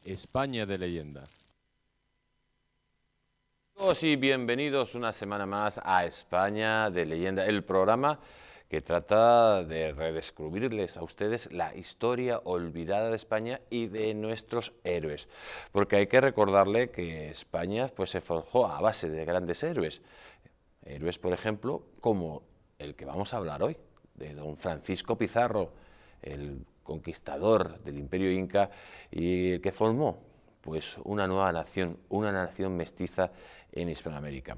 España de leyenda. Amigos y bienvenidos una semana más a España de leyenda, el programa que trata de redescubrirles a ustedes la historia olvidada de España y de nuestros héroes. Porque hay que recordarle que España pues, se forjó a base de grandes héroes. Héroes, por ejemplo, como el que vamos a hablar hoy, de don Francisco Pizarro, el conquistador del Imperio Inca y el que formó pues, una nueva nación, una nación mestiza en Hispanoamérica.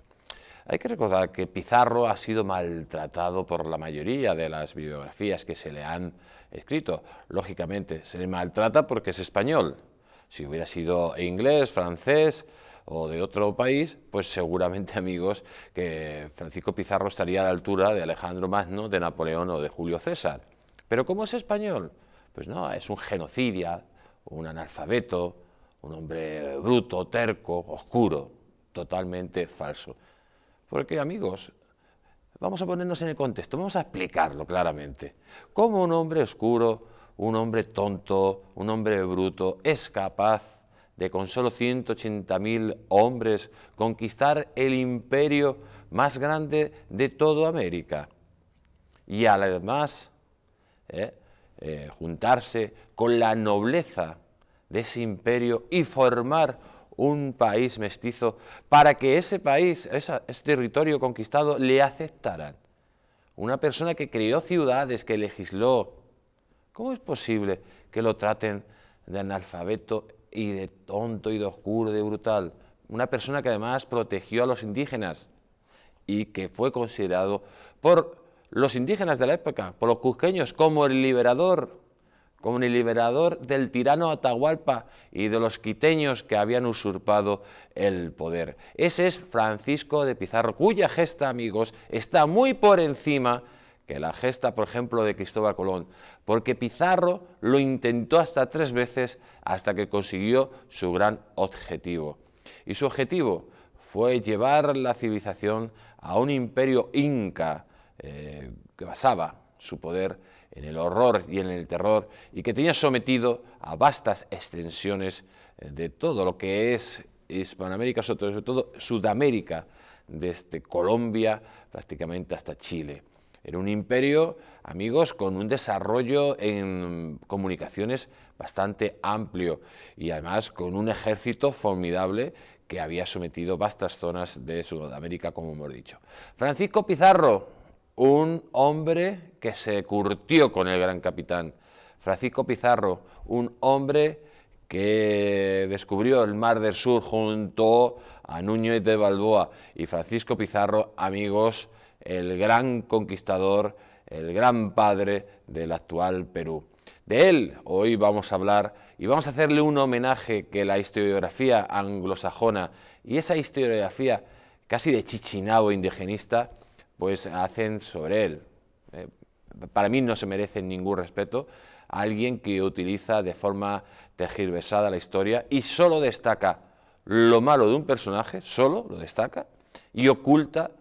Hay que recordar que Pizarro ha sido maltratado por la mayoría de las biografías que se le han escrito. Lógicamente, se le maltrata porque es español. Si hubiera sido inglés, francés o de otro país, pues seguramente, amigos, que Francisco Pizarro estaría a la altura de Alejandro Magno, de Napoleón o de Julio César. Pero ¿cómo es español? Pues no, es un genocida, un analfabeto, un hombre bruto, terco, oscuro, totalmente falso. Porque, amigos, vamos a ponernos en el contexto, vamos a explicarlo claramente. ¿Cómo un hombre oscuro, un hombre tonto, un hombre bruto es capaz de con solo 180.000 hombres conquistar el imperio más grande de toda América? Y además juntarse con la nobleza de ese imperio y formar un país mestizo para que ese país, ese territorio conquistado, le aceptaran. Una persona que creó ciudades, que legisló. ¿Cómo es posible que lo traten de analfabeto y de tonto y de oscuro, de brutal? Una persona que además protegió a los indígenas y que fue considerado por los indígenas de la época, por los cusqueños, como el liberador del tirano Atahualpa y de los quiteños que habían usurpado el poder. Ese es Francisco de Pizarro, cuya gesta, amigos, está muy por encima que la gesta, por ejemplo, de Cristóbal Colón, porque Pizarro lo intentó hasta 3 veces hasta que consiguió su gran objetivo. Y su objetivo fue llevar la civilización a un imperio inca que basaba su poder en el horror y en el terror, y que tenía sometido a vastas extensiones de todo lo que es Hispanoamérica, sobre todo Sudamérica, desde Colombia prácticamente hasta Chile. Era un imperio, amigos, con un desarrollo en comunicaciones bastante amplio y además con un ejército formidable que había sometido vastas zonas de Sudamérica, como hemos dicho. Francisco Pizarro, un hombre que se curtió con el gran capitán. Francisco Pizarro, un hombre que descubrió el Mar del Sur junto a Núñez de Balboa. Y Francisco Pizarro, amigos, el gran conquistador, el gran padre del actual Perú. De él hoy vamos a hablar y vamos a hacerle un homenaje que la historiografía anglosajona y esa historiografía casi de Chichinabo indigenista pues hacen sobre él. Para mí no se merece ningún respeto a alguien que utiliza de forma tergiversada la historia y solo destaca lo malo de un personaje, solo lo destaca, y oculta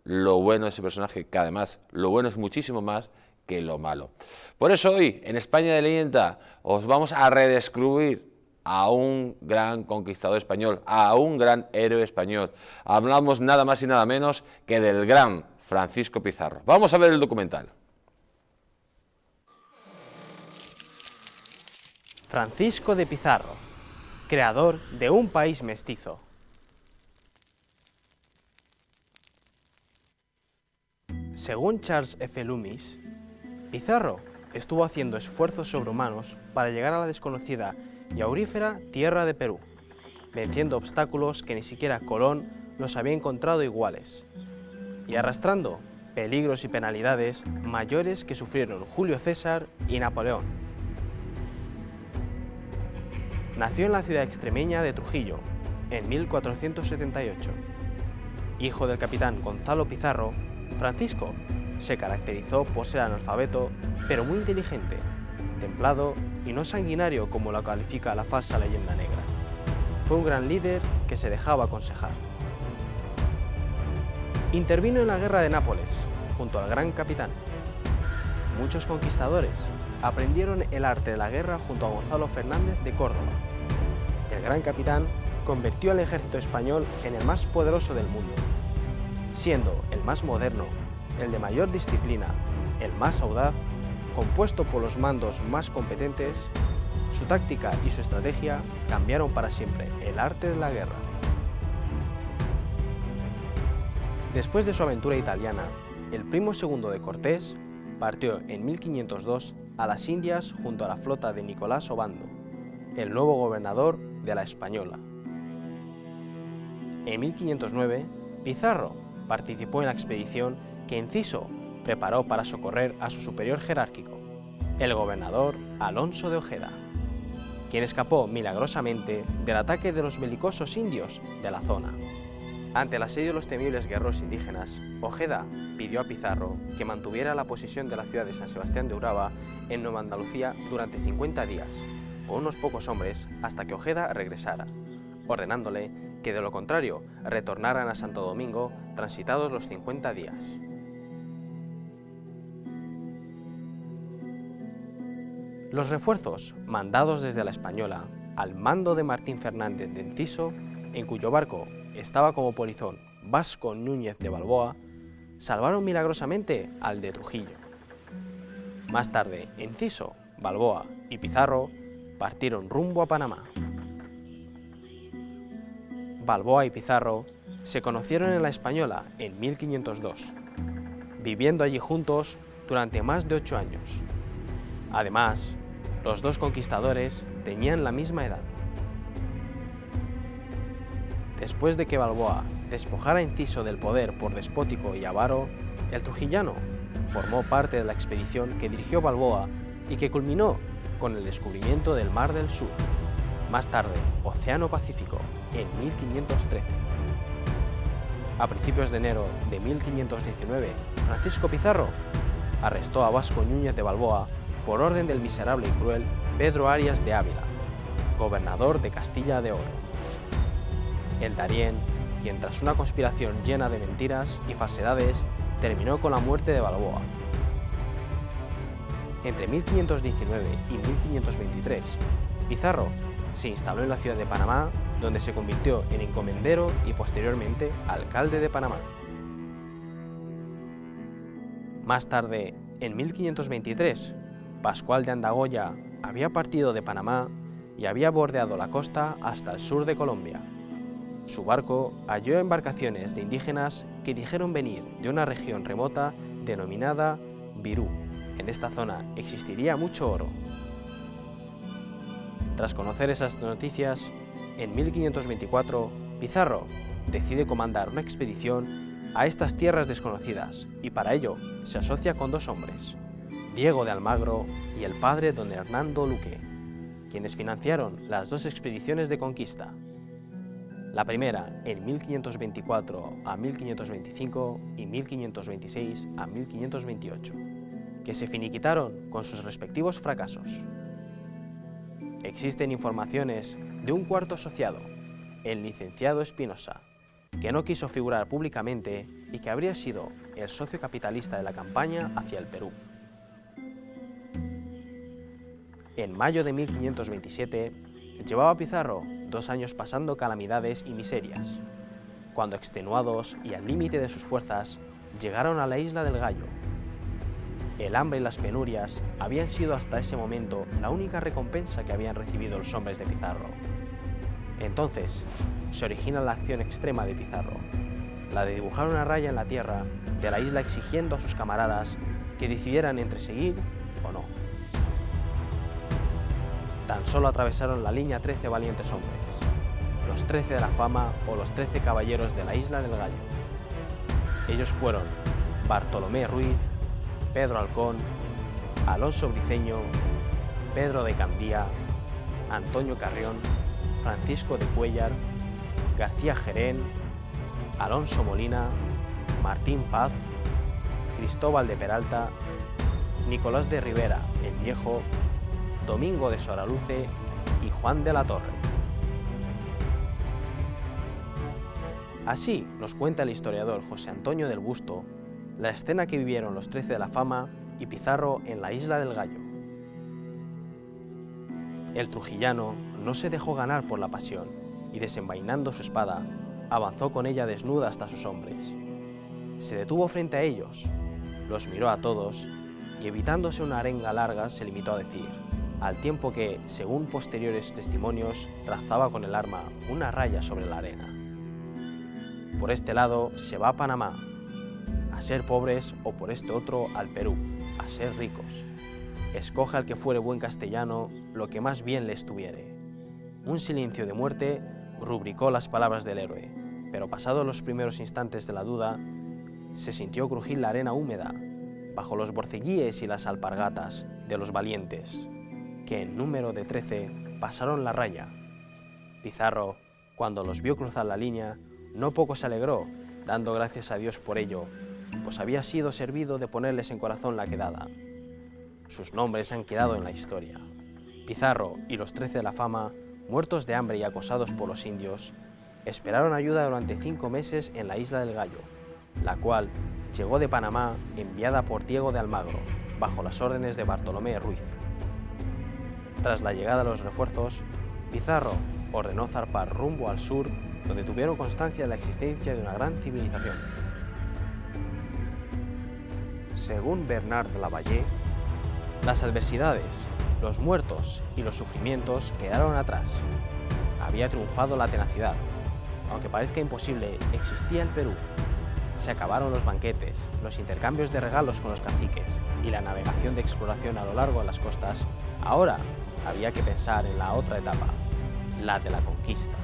lo bueno de ese personaje, que además lo bueno es muchísimo más que lo malo. Por eso hoy, en España de leyenda, os vamos a redescubrir a un gran conquistador español, a un gran héroe español. Hablamos nada más y nada menos que del gran Francisco Pizarro. Vamos a ver el documental. Francisco de Pizarro, creador de un país mestizo. Según Charles F. Loomis, Pizarro estuvo haciendo esfuerzos sobrehumanos para llegar a la desconocida y aurífera tierra de Perú, venciendo obstáculos que ni siquiera Colón los había encontrado iguales, y arrastrando peligros y penalidades mayores que sufrieron Julio César y Napoleón. Nació en la ciudad extremeña de Trujillo, en 1478. Hijo del capitán Gonzalo Pizarro, Francisco se caracterizó por ser analfabeto, pero muy inteligente, templado y no sanguinario como lo califica la falsa leyenda negra. Fue un gran líder que se dejaba aconsejar. Intervino en la guerra de Nápoles, junto al gran capitán. Muchos conquistadores aprendieron el arte de la guerra junto a Gonzalo Fernández de Córdoba. gran capitán convirtió al ejército español en el más poderoso del mundo, siendo el más moderno, el de mayor disciplina, el más audaz, compuesto por los mandos más competentes. Su táctica y su estrategia cambiaron para siempre el arte de la guerra. Después de su aventura italiana, el primo segundo de Cortés partió en 1502 a las Indias junto a la flota de Nicolás Obando, el nuevo gobernador de la Española. En 1509, Pizarro participó en la expedición que Enciso preparó para socorrer a su superior jerárquico, el gobernador Alonso de Ojeda, quien escapó milagrosamente del ataque de los belicosos indios de la zona. Ante el asedio de los temibles guerreros indígenas, Ojeda pidió a Pizarro que mantuviera la posesión de la ciudad de San Sebastián de Uraba en Nueva Andalucía durante 50 días, con unos pocos hombres, hasta que Ojeda regresara, ordenándole que de lo contrario retornaran a Santo Domingo transitados los 50 días. Los refuerzos mandados desde la Española al mando de Martín Fernández de Enciso, en cuyo barco estaba como polizón Vasco Núñez de Balboa, salvaron milagrosamente al de Trujillo. Más tarde, Enciso, Balboa y Pizarro partieron rumbo a Panamá. Balboa y Pizarro se conocieron en la Española en 1502, viviendo allí juntos durante más de 8 años. Además, los dos conquistadores tenían la misma edad. Después de que Balboa despojara a Enciso del poder por despótico y avaro, el trujillano formó parte de la expedición que dirigió Balboa y que culminó con el descubrimiento del Mar del Sur, más tarde Océano Pacífico, en 1513. A principios de enero de 1519, Francisco Pizarro arrestó a Vasco Núñez de Balboa por orden del miserable y cruel Pedro Arias de Ávila, gobernador de Castilla de Oro. El Darién, quien tras una conspiración llena de mentiras y falsedades, terminó con la muerte de Balboa. Entre 1519 y 1523, Pizarro se instaló en la ciudad de Panamá, donde se convirtió en encomendero y posteriormente alcalde de Panamá. Más tarde, en 1523, Pascual de Andagoya había partido de Panamá y había bordeado la costa hasta el sur de Colombia. Su barco halló embarcaciones de indígenas que dijeron venir de una región remota denominada Virú. En esta zona existiría mucho oro. Tras conocer esas noticias, en 1524, Pizarro decide comandar una expedición a estas tierras desconocidas y para ello se asocia con dos hombres, Diego de Almagro y el padre don Hernando Luque, quienes financiaron las dos expediciones de conquista. La primera en 1524 a 1525 y 1526 a 1528, que se finiquitaron con sus respectivos fracasos. Existen informaciones de un cuarto asociado, el licenciado Espinosa, que no quiso figurar públicamente y que habría sido el socio capitalista de la campaña hacia el Perú. En mayo de 1527, llevaba Pizarro 2 años pasando calamidades y miserias, cuando extenuados y al límite de sus fuerzas, llegaron a la isla del Gallo. El hambre y las penurias habían sido hasta ese momento la única recompensa que habían recibido los hombres de Pizarro. Entonces, se origina la acción extrema de Pizarro, la de dibujar una raya en la tierra de la isla exigiendo a sus camaradas que decidieran entre seguir o no. Tan solo atravesaron la línea 13 valientes hombres, los 13 de la fama o los 13 caballeros de la isla del Gallo. Ellos fueron Bartolomé Ruiz, Pedro Halcón, Alonso Briceño, Pedro de Candía, Antonio Carrión, Francisco de Cuéllar, García Jerén, Alonso Molina, Martín Paz, Cristóbal de Peralta, Nicolás de Rivera el Viejo, Domingo de Soraluce y Juan de la Torre. Así nos cuenta el historiador José Antonio del Busto la escena que vivieron los 13 de la fama y Pizarro en la isla del Gallo. El trujillano no se dejó ganar por la pasión y, desenvainando su espada, avanzó con ella desnuda hasta sus hombres. Se detuvo frente a ellos, los miró a todos y, evitándose una arenga larga, se limitó a decir, al tiempo que, según posteriores testimonios, trazaba con el arma una raya sobre la arena: por este lado se va a Panamá, a ser pobres, o por este otro al Perú, a ser ricos. Escoja el que fuere buen castellano, lo que más bien le estuviere. Un silencio de muerte rubricó las palabras del héroe, pero pasados los primeros instantes de la duda, se sintió crujir la arena húmeda bajo los borceguíes y las alpargatas de los valientes, que en número de 13 pasaron la raya. Pizarro, cuando los vio cruzar la línea, no poco se alegró, dando gracias a Dios por ello, pues había sido servido de ponerles en corazón la quedada. Sus nombres han quedado en la historia. Pizarro y los 13 de la fama, muertos de hambre y acosados por los indios, esperaron ayuda durante 5 meses en la isla del Gallo, la cual llegó de Panamá enviada por Diego de Almagro, bajo las órdenes de Bartolomé Ruiz. Tras la llegada de los refuerzos, Pizarro ordenó zarpar rumbo al sur, donde tuvieron constancia de la existencia de una gran civilización. Según Bernard de Lavalle, las adversidades, los muertos y los sufrimientos quedaron atrás. Había triunfado la tenacidad. Aunque parezca imposible, existía el Perú. Se acabaron los banquetes, los intercambios de regalos con los caciques y la navegación de exploración a lo largo de las costas. Ahora había que pensar en la otra etapa, la de la conquista.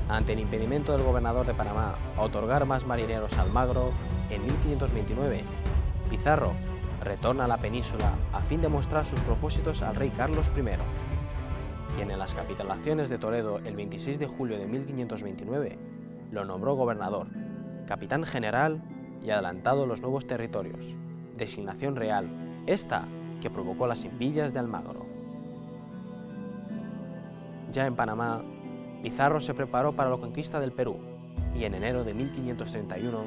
Ante el impedimento del gobernador de Panamá a otorgar más marineros a Almagro, en 1529, Pizarro retorna a la península a fin de mostrar sus propósitos al rey Carlos I, quien en las capitulaciones de Toledo el 26 de julio de 1529 lo nombró gobernador, capitán general y adelantado los nuevos territorios, designación real, esta que provocó las envidias de Almagro. Ya en Panamá, Pizarro se preparó para la conquista del Perú y en enero de 1531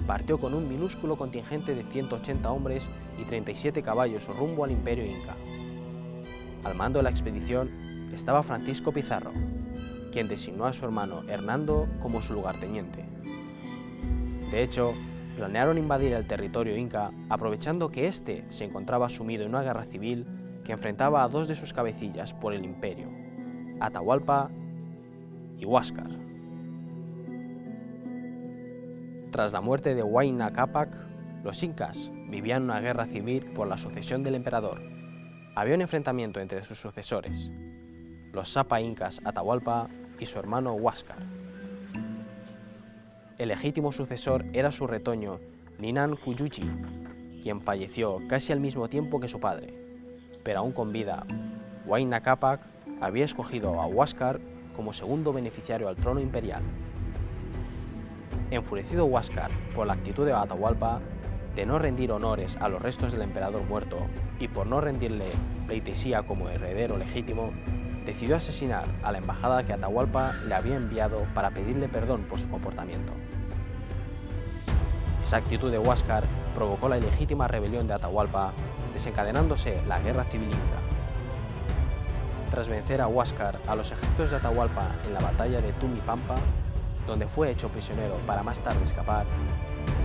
partió con un minúsculo contingente de 180 hombres y 37 caballos rumbo al Imperio Inca. Al mando de la expedición estaba Francisco Pizarro, quien designó a su hermano Hernando como su lugarteniente. De hecho, planearon invadir el territorio inca aprovechando que éste se encontraba sumido en una guerra civil que enfrentaba a 2 de sus cabecillas por el imperio, Atahualpa y Huáscar. Tras la muerte de Huayna Cápac, los incas vivían una guerra civil por la sucesión del emperador. Había un enfrentamiento entre sus sucesores, los Sapa incas Atahualpa y su hermano Huáscar. El legítimo sucesor era su retoño Ninan Cuyuchi, quien falleció casi al mismo tiempo que su padre, pero aún con vida. Huayna Cápac había escogido a Huáscar como segundo beneficiario al trono imperial. Enfurecido Huáscar por la actitud de Atahualpa de no rendir honores a los restos del emperador muerto y por no rendirle pleitesía como heredero legítimo, decidió asesinar a la embajada que Atahualpa le había enviado para pedirle perdón por su comportamiento. Esa actitud de Huáscar provocó la ilegítima rebelión de Atahualpa, desencadenándose la guerra civil inca. Tras vencer a Huáscar a los ejércitos de Atahualpa en la batalla de Tumipampa, donde fue hecho prisionero para más tarde escapar,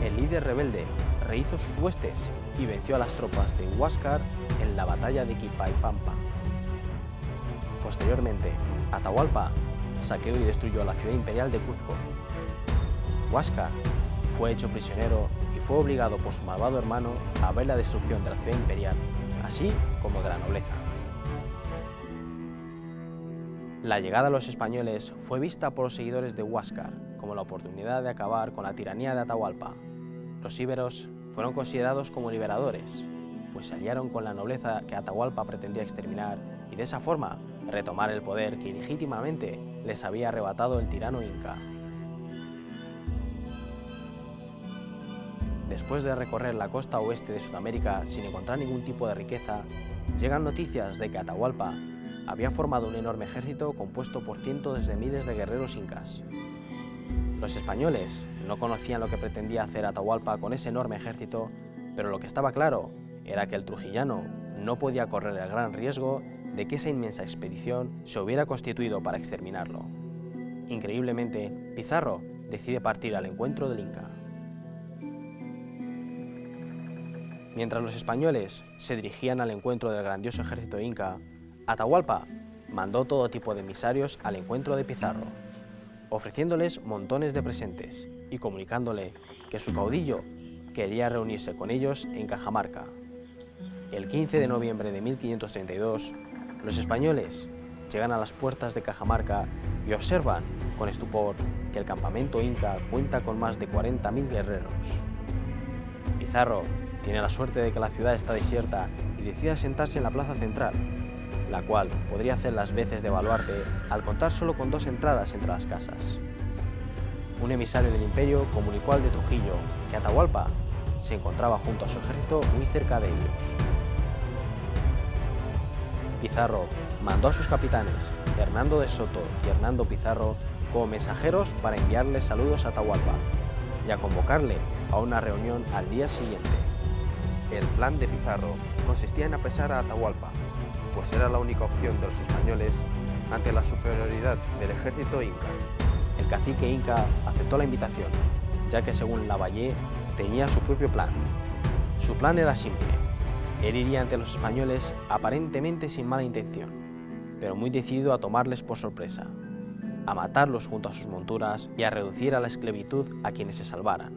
el líder rebelde rehizo sus huestes y venció a las tropas de Huáscar en la batalla de Quilpaipampa. Posteriormente, Atahualpa saqueó y destruyó la ciudad imperial de Cuzco. Huáscar fue hecho prisionero y fue obligado por su malvado hermano a ver la destrucción de la ciudad imperial, así como de la nobleza. La llegada de los españoles fue vista por los seguidores de Huáscar como la oportunidad de acabar con la tiranía de Atahualpa. Los íberos fueron considerados como liberadores, pues se aliaron con la nobleza que Atahualpa pretendía exterminar y de esa forma retomar el poder que ilegítimamente les había arrebatado el tirano inca. Después de recorrer la costa oeste de Sudamérica sin encontrar ningún tipo de riqueza, llegan noticias de que Atahualpa había formado un enorme ejército compuesto por cientos de miles de guerreros incas. Los españoles no conocían lo que pretendía hacer Atahualpa con ese enorme ejército, pero lo que estaba claro era que el trujillano no podía correr el gran riesgo de que esa inmensa expedición se hubiera constituido para exterminarlo. Increíblemente, Pizarro decide partir al encuentro del Inca. Mientras los españoles se dirigían al encuentro del grandioso ejército inca, Atahualpa mandó todo tipo de emisarios al encuentro de Pizarro, ofreciéndoles montones de presentes y comunicándole que su caudillo quería reunirse con ellos en Cajamarca. El 15 de noviembre de 1532, los españoles llegan a las puertas de Cajamarca y observan con estupor que el campamento inca cuenta con más de 40.000 guerreros. Pizarro tiene la suerte de que la ciudad está desierta y decide asentarse en la plaza central, la cual podría hacer las veces de baluarte al contar solo con 2 entradas entre las casas. Un emisario del imperio comunicó al de Trujillo que Atahualpa se encontraba junto a su ejército muy cerca de ellos. Pizarro mandó a sus capitanes, Hernando de Soto y Hernando Pizarro, como mensajeros para enviarle saludos a Atahualpa y a convocarle a una reunión al día siguiente. El plan de Pizarro consistía en apresar a Atahualpa, pues era la única opción de los españoles ante la superioridad del ejército inca. El cacique inca aceptó la invitación, ya que según Lavalle tenía su propio plan. Su plan era simple: él iría ante los españoles aparentemente sin mala intención, pero muy decidido a tomarles por sorpresa, a matarlos junto a sus monturas y a reducir a la esclavitud a quienes se salvaran.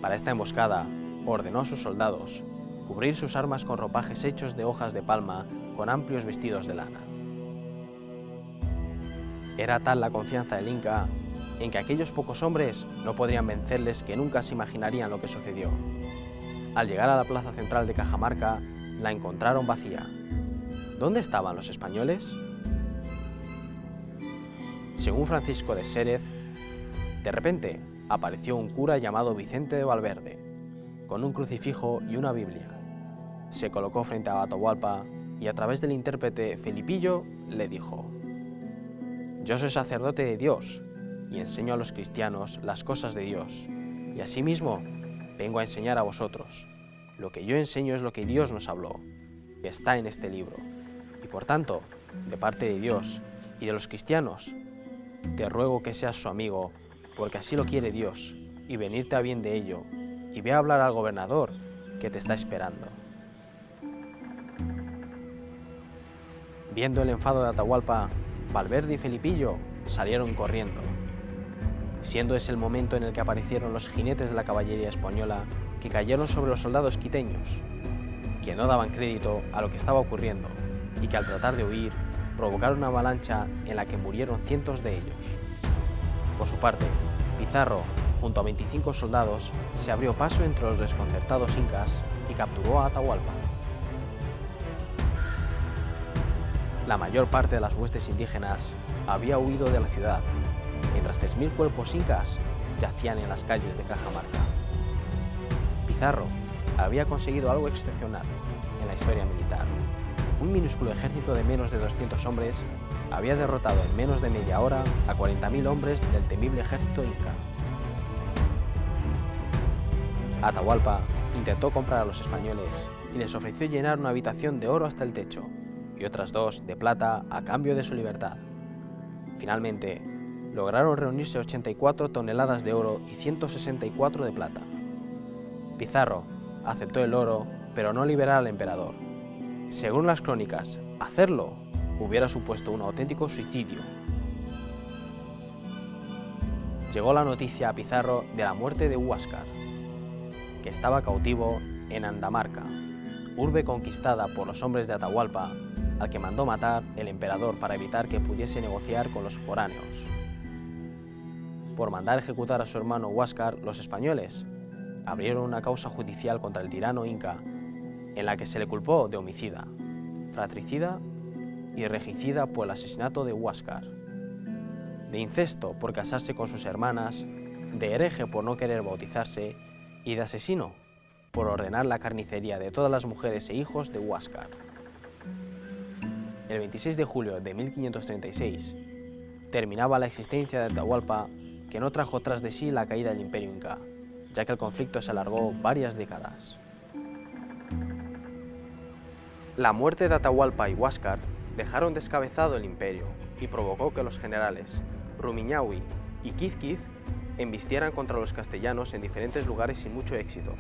Para esta emboscada, ordenó a sus soldados cubrir sus armas con ropajes hechos de hojas de palma con amplios vestidos de lana. Era tal la confianza del Inca en que aquellos pocos hombres no podrían vencerles que nunca se imaginarían lo que sucedió. Al llegar a la plaza central de Cajamarca, la encontraron vacía. ¿Dónde estaban los españoles? Según Francisco de Xérez, de repente apareció un cura llamado Vicente de Valverde, con un crucifijo y una Biblia. Se colocó frente a Atahualpa y a través del intérprete Felipillo le dijo: «Yo soy sacerdote de Dios y enseño a los cristianos las cosas de Dios, y asimismo vengo a enseñar a vosotros. Lo que yo enseño es lo que Dios nos habló, que está en este libro, y por tanto, de parte de Dios y de los cristianos, te ruego que seas su amigo, porque así lo quiere Dios, y venirte a bien de ello, y ve a hablar al gobernador que te está esperando». Viendo el enfado de Atahualpa, Valverde y Felipillo salieron corriendo, siendo ese el momento en el que aparecieron los jinetes de la caballería española que cayeron sobre los soldados quiteños, que no daban crédito a lo que estaba ocurriendo y que al tratar de huir provocaron una avalancha en la que murieron cientos de ellos. Por su parte, Pizarro, junto a 25 soldados, se abrió paso entre los desconcertados incas y capturó a Atahualpa. La mayor parte de las huestes indígenas había huido de la ciudad, mientras 3.000 cuerpos incas yacían en las calles de Cajamarca. Pizarro había conseguido algo excepcional en la historia militar. Un minúsculo ejército de menos de 200 hombres había derrotado en menos de media hora a 40.000 hombres del temible ejército inca. Atahualpa intentó comprar a los españoles y les ofreció llenar una habitación de oro hasta el techo y otras 2 de plata a cambio de su libertad. Finalmente, lograron reunirse 84 toneladas de oro y 164 de plata. Pizarro aceptó el oro, pero no liberar al emperador. Según las crónicas, hacerlo hubiera supuesto un auténtico suicidio. Llegó la noticia a Pizarro de la muerte de Huáscar, que estaba cautivo en Andamarca, urbe conquistada por los hombres de Atahualpa, al que mandó matar el emperador para evitar que pudiese negociar con los foráneos. Por mandar ejecutar a su hermano Huáscar, los españoles abrieron una causa judicial contra el tirano inca, en la que se le culpó de homicida, fratricida y regicida por el asesinato de Huáscar, de incesto por casarse con sus hermanas, de hereje por no querer bautizarse y de asesino por ordenar la carnicería de todas las mujeres e hijos de Huáscar. El 26 de julio de 1536 terminaba la existencia de Atahualpa, que no trajo tras de sí la caída del imperio inca, ya que el conflicto se alargó varias décadas. La muerte de Atahualpa y Huáscar dejaron descabezado el imperio y provocó que los generales Rumiñahui y Quizquiz embistieran contra los castellanos en diferentes lugares sin mucho éxito.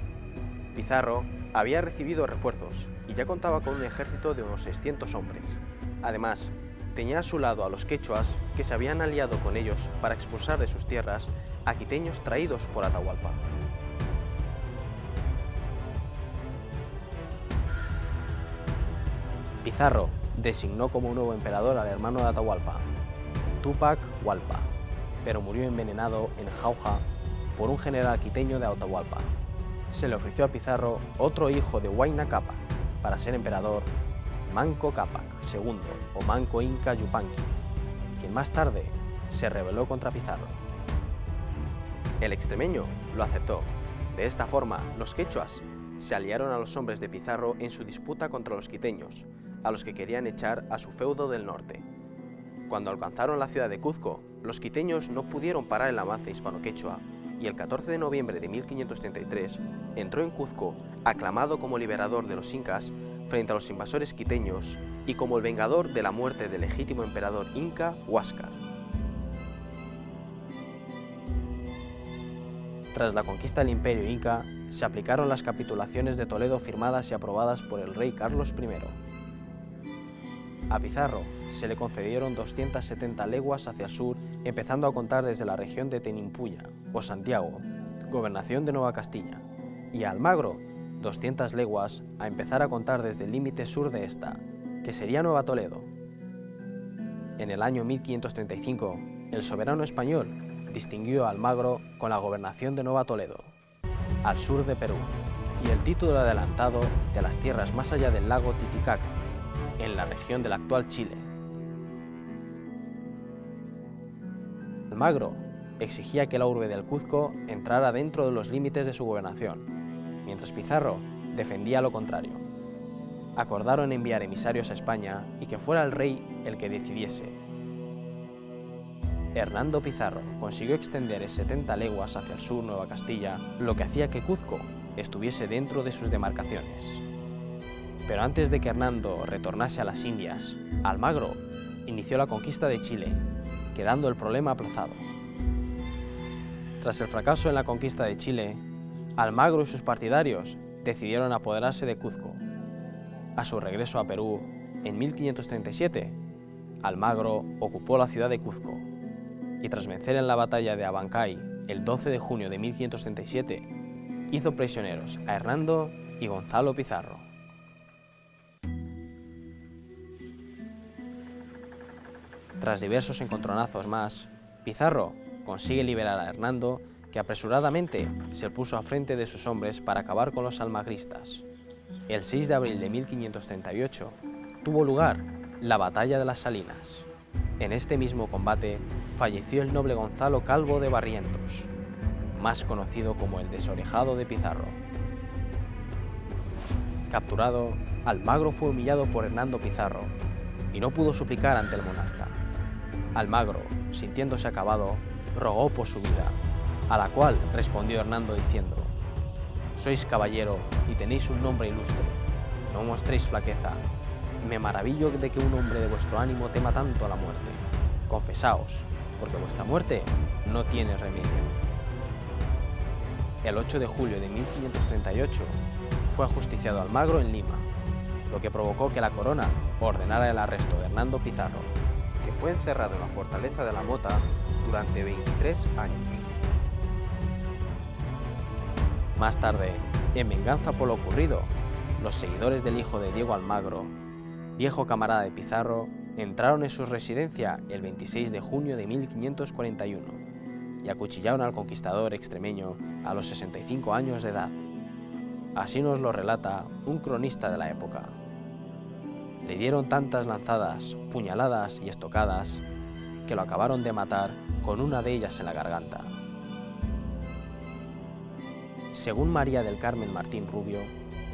Pizarro había recibido refuerzos y ya contaba con un ejército de unos 600 hombres. Además, tenía a su lado a los quechuas que se habían aliado con ellos para expulsar de sus tierras a quiteños traídos por Atahualpa. Pizarro designó como nuevo emperador al hermano de Atahualpa, Túpac Hualpa, pero murió envenenado en Jauja por un general quiteño de Atahualpa. Se le ofreció a Pizarro otro hijo de Huayna Cápac para ser emperador, Manco Cápac II o Manco Inca Yupanqui, quien más tarde se rebeló contra Pizarro. El extremeño lo aceptó. De esta forma, los quechuas se aliaron a los hombres de Pizarro en su disputa contra los quiteños, a los que querían echar a su feudo del norte. Cuando alcanzaron la ciudad de Cuzco, los quiteños no pudieron parar el avance hispano-quechua y el 14 de noviembre de 1533 entró en Cuzco aclamado como liberador de los incas frente a los invasores quiteños y como el vengador de la muerte del legítimo emperador inca Huáscar. Tras la conquista del imperio inca, se aplicaron las capitulaciones de Toledo firmadas y aprobadas por el rey Carlos I. A Pizarro se le concedieron 270 leguas hacia el sur, empezando a contar desde la región de Tenimpuya o Santiago, gobernación de Nueva Castilla, y a Almagro 200 leguas a empezar a contar desde el límite sur de esta, que sería Nueva Toledo. En el año 1535, el soberano español distinguió a Almagro con la gobernación de Nueva Toledo, al sur de Perú, y el título adelantado de las tierras más allá del lago Titicaca, en la región del actual Chile. Almagro exigía que la urbe del Cuzco entrara dentro de los límites de su gobernación, mientras Pizarro defendía lo contrario. Acordaron enviar emisarios a España y que fuera el rey el que decidiese. Hernando Pizarro consiguió extender 70 leguas hacia el sur Nueva Castilla, lo que hacía que Cuzco estuviese dentro de sus demarcaciones. Pero antes de que Hernando retornase a las Indias, Almagro inició la conquista de Chile, quedando el problema aplazado. Tras el fracaso en la conquista de Chile, Almagro y sus partidarios decidieron apoderarse de Cuzco. A su regreso a Perú, en 1537, Almagro ocupó la ciudad de Cuzco y tras vencer en la batalla de Abancay el 12 de junio de 1537, hizo prisioneros a Hernando y Gonzalo Pizarro. Tras diversos encontronazos más, Pizarro consigue liberar a Hernando, que apresuradamente se puso al frente de sus hombres para acabar con los almagristas. El 6 de abril de 1538 tuvo lugar la Batalla de las Salinas. En este mismo combate falleció el noble Gonzalo Calvo de Barrientos, más conocido como el Desorejado de Pizarro. Capturado, Almagro fue humillado por Hernando Pizarro y no pudo suplicar ante el monarca. Almagro, sintiéndose acabado, rogó por su vida, a la cual respondió Hernando diciendo: «Sois caballero y tenéis un nombre ilustre, no mostréis flaqueza. Me maravillo de que un hombre de vuestro ánimo tema tanto a la muerte. Confesaos, porque vuestra muerte no tiene remedio». El 8 de julio de 1538 fue ajusticiado Almagro en Lima, lo que provocó que la corona ordenara el arresto de Hernando Pizarro, que fue encerrado en la fortaleza de la Mota durante 23 años. Más tarde, en venganza por lo ocurrido, los seguidores del hijo de Diego Almagro, viejo camarada de Pizarro, entraron en su residencia el 26 de junio de 1541 y acuchillaron al conquistador extremeño a los 65 años de edad. Así nos lo relata un cronista de la época. Le dieron tantas lanzadas, puñaladas y estocadas que lo acabaron de matar con una de ellas en la garganta. Según María del Carmen Martín Rubio,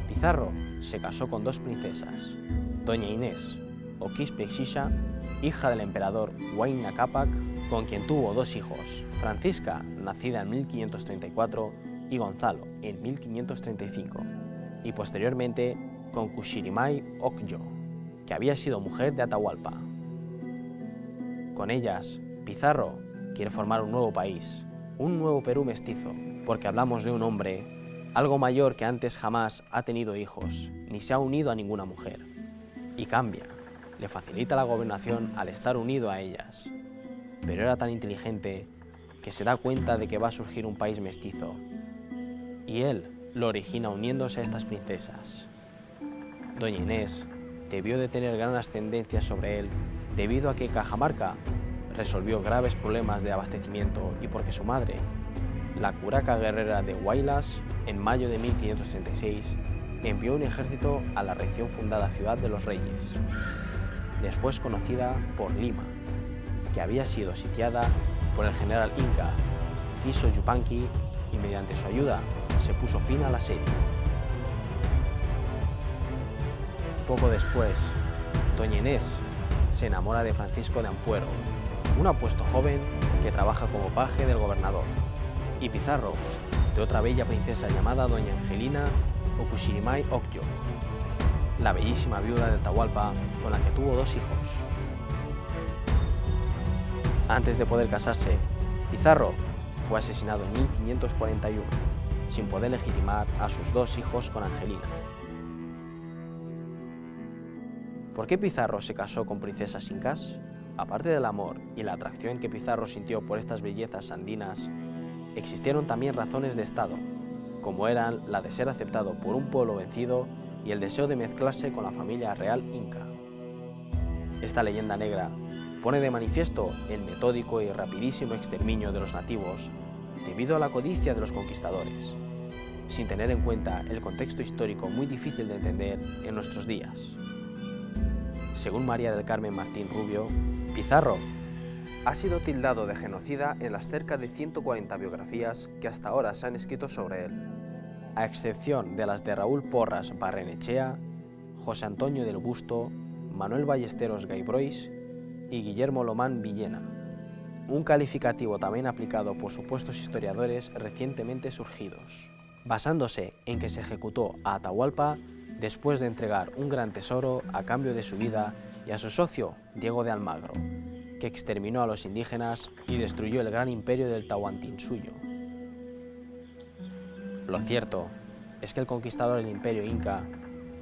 Pizarro se casó con dos princesas, Doña Inés o Quispe-Xixa, hija del emperador Huayna Cápac, con quien tuvo dos hijos, Francisca, nacida en 1534, y Gonzalo, en 1535, y posteriormente con Kushirimai Okyo, que había sido mujer de Atahualpa. Con ellas, Pizarro quiere formar un nuevo país, un nuevo Perú mestizo, porque hablamos de un hombre algo mayor que antes jamás ha tenido hijos, ni se ha unido a ninguna mujer. Y cambia, le facilita la gobernación al estar unido a ellas. Pero era tan inteligente que se da cuenta de que va a surgir un país mestizo, y él lo origina uniéndose a estas princesas. Doña Inés debió de tener gran ascendencia sobre él debido a que Cajamarca resolvió graves problemas de abastecimiento y porque su madre, la curaca guerrera de Huaylas, en mayo de 1536, envió un ejército a la recién fundada Ciudad de los Reyes, después conocida por Lima, que había sido sitiada por el general inca Quiso Yupanqui, y mediante su ayuda se puso fin al asedio. Poco después, Doña Inés se enamora de Francisco de Ampuero, un apuesto joven que trabaja como paje del gobernador, y Pizarro, de otra bella princesa llamada Doña Angelina Kushirimai Okyo, la bellísima viuda de Atahualpa, con la que tuvo 2 hijos. Antes de poder casarse, Pizarro fue asesinado en 1541, sin poder legitimar a sus 2 hijos con Angelina. ¿Por qué Pizarro se casó con princesas incas? Aparte del amor y la atracción que Pizarro sintió por estas bellezas andinas, existieron también razones de estado, como eran la de ser aceptado por un pueblo vencido y el deseo de mezclarse con la familia real inca. Esta leyenda negra pone de manifiesto el metódico y rapidísimo exterminio de los nativos debido a la codicia de los conquistadores, sin tener en cuenta el contexto histórico muy difícil de entender en nuestros días. Según María del Carmen Martín Rubio, Pizarro ha sido tildado de genocida en las cerca de 140 biografías que hasta ahora se han escrito sobre él, a excepción de las de Raúl Porras Barrenechea, José Antonio del Busto, Manuel Ballesteros Gaibrois y Guillermo Lomán Villena, un calificativo también aplicado por supuestos historiadores recientemente surgidos, basándose en que se ejecutó a Atahualpa después de entregar un gran tesoro a cambio de su vida y a su socio Diego de Almagro, que exterminó a los indígenas y destruyó el gran imperio del Tahuantinsuyo. Lo cierto es que el conquistador del imperio inca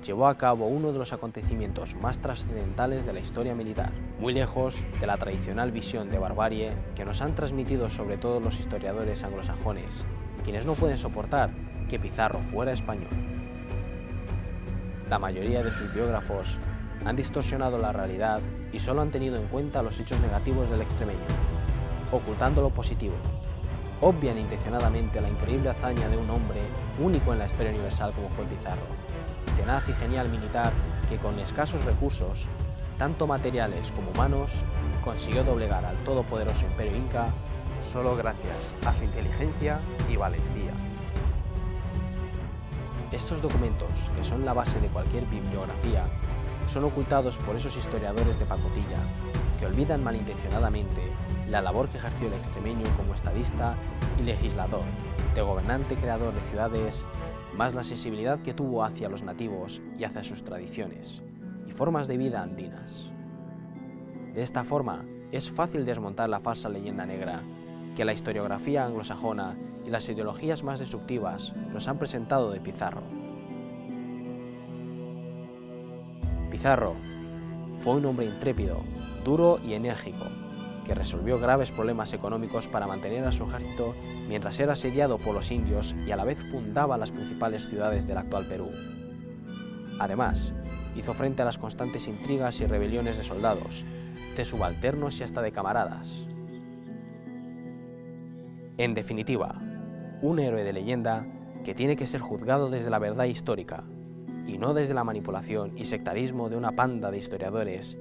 llevó a cabo uno de los acontecimientos más trascendentales de la historia militar, muy lejos de la tradicional visión de barbarie que nos han transmitido sobre todo los historiadores anglosajones, quienes no pueden soportar que Pizarro fuera español. La mayoría de sus biógrafos han distorsionado la realidad y solo han tenido en cuenta los hechos negativos del extremeño, ocultando lo positivo. Obvian intencionadamente la increíble hazaña de un hombre único en la historia universal como fue Pizarro, tenaz y genial militar que con escasos recursos, tanto materiales como humanos, consiguió doblegar al todopoderoso imperio inca solo gracias a su inteligencia y valentía. Estos documentos, que son la base de cualquier bibliografía, son ocultados por esos historiadores de pacotilla que olvidan malintencionadamente la labor que ejerció el extremeño como estadista y legislador, de gobernante creador de ciudades, más la sensibilidad que tuvo hacia los nativos y hacia sus tradiciones y formas de vida andinas. De esta forma, es fácil desmontar la falsa leyenda negra que la historiografía anglosajona y las ideologías más destructivas nos han presentado de Pizarro. Pizarro fue un hombre intrépido, duro y enérgico, que resolvió graves problemas económicos para mantener a su ejército mientras era asediado por los indios y a la vez fundaba las principales ciudades del actual Perú. Además, hizo frente a las constantes intrigas y rebeliones de soldados, de subalternos y hasta de camaradas. En definitiva, un héroe de leyenda que tiene que ser juzgado desde la verdad histórica y no desde la manipulación y sectarismo de una panda de historiadores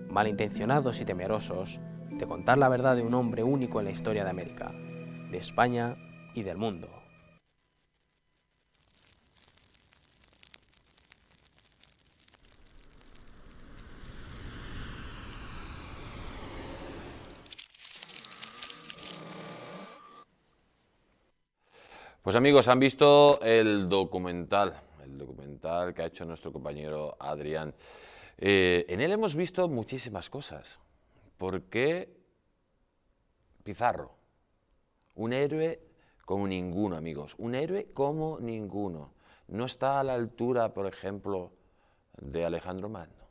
malintencionados y temerosos de contar la verdad de un hombre único en la historia de América, de España y del mundo. Pues amigos, han visto el documental, el documental que ha hecho nuestro compañero Adrián. En él hemos visto muchísimas cosas. ¿Por qué Pizarro? Un héroe como ninguno, amigos. Un héroe como ninguno. No está a la altura, por ejemplo, de Alejandro Magno.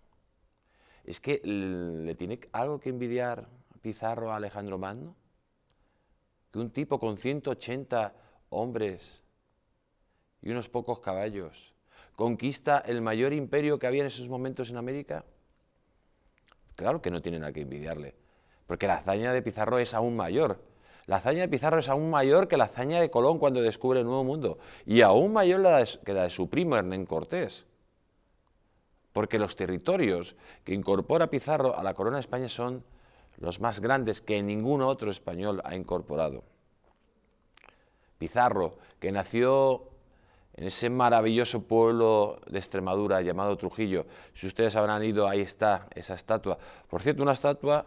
¿Es que le tiene algo que envidiar Pizarro a Alejandro Magno? Que un tipo con 180 hombres y unos pocos caballos conquista el mayor imperio que había en esos momentos en América. Claro que no tiene nada que envidiarle, porque la hazaña de Pizarro es aún mayor. La hazaña de Pizarro es aún mayor que la hazaña de Colón cuando descubre el Nuevo Mundo, y aún mayor que la de su primo Hernán Cortés, porque los territorios que incorpora Pizarro a la corona de España son los más grandes que ningún otro español ha incorporado. Pizarro, que nació en ese maravilloso pueblo de Extremadura llamado Trujillo. Si ustedes habrán ido, ahí está esa estatua. Por cierto, una estatua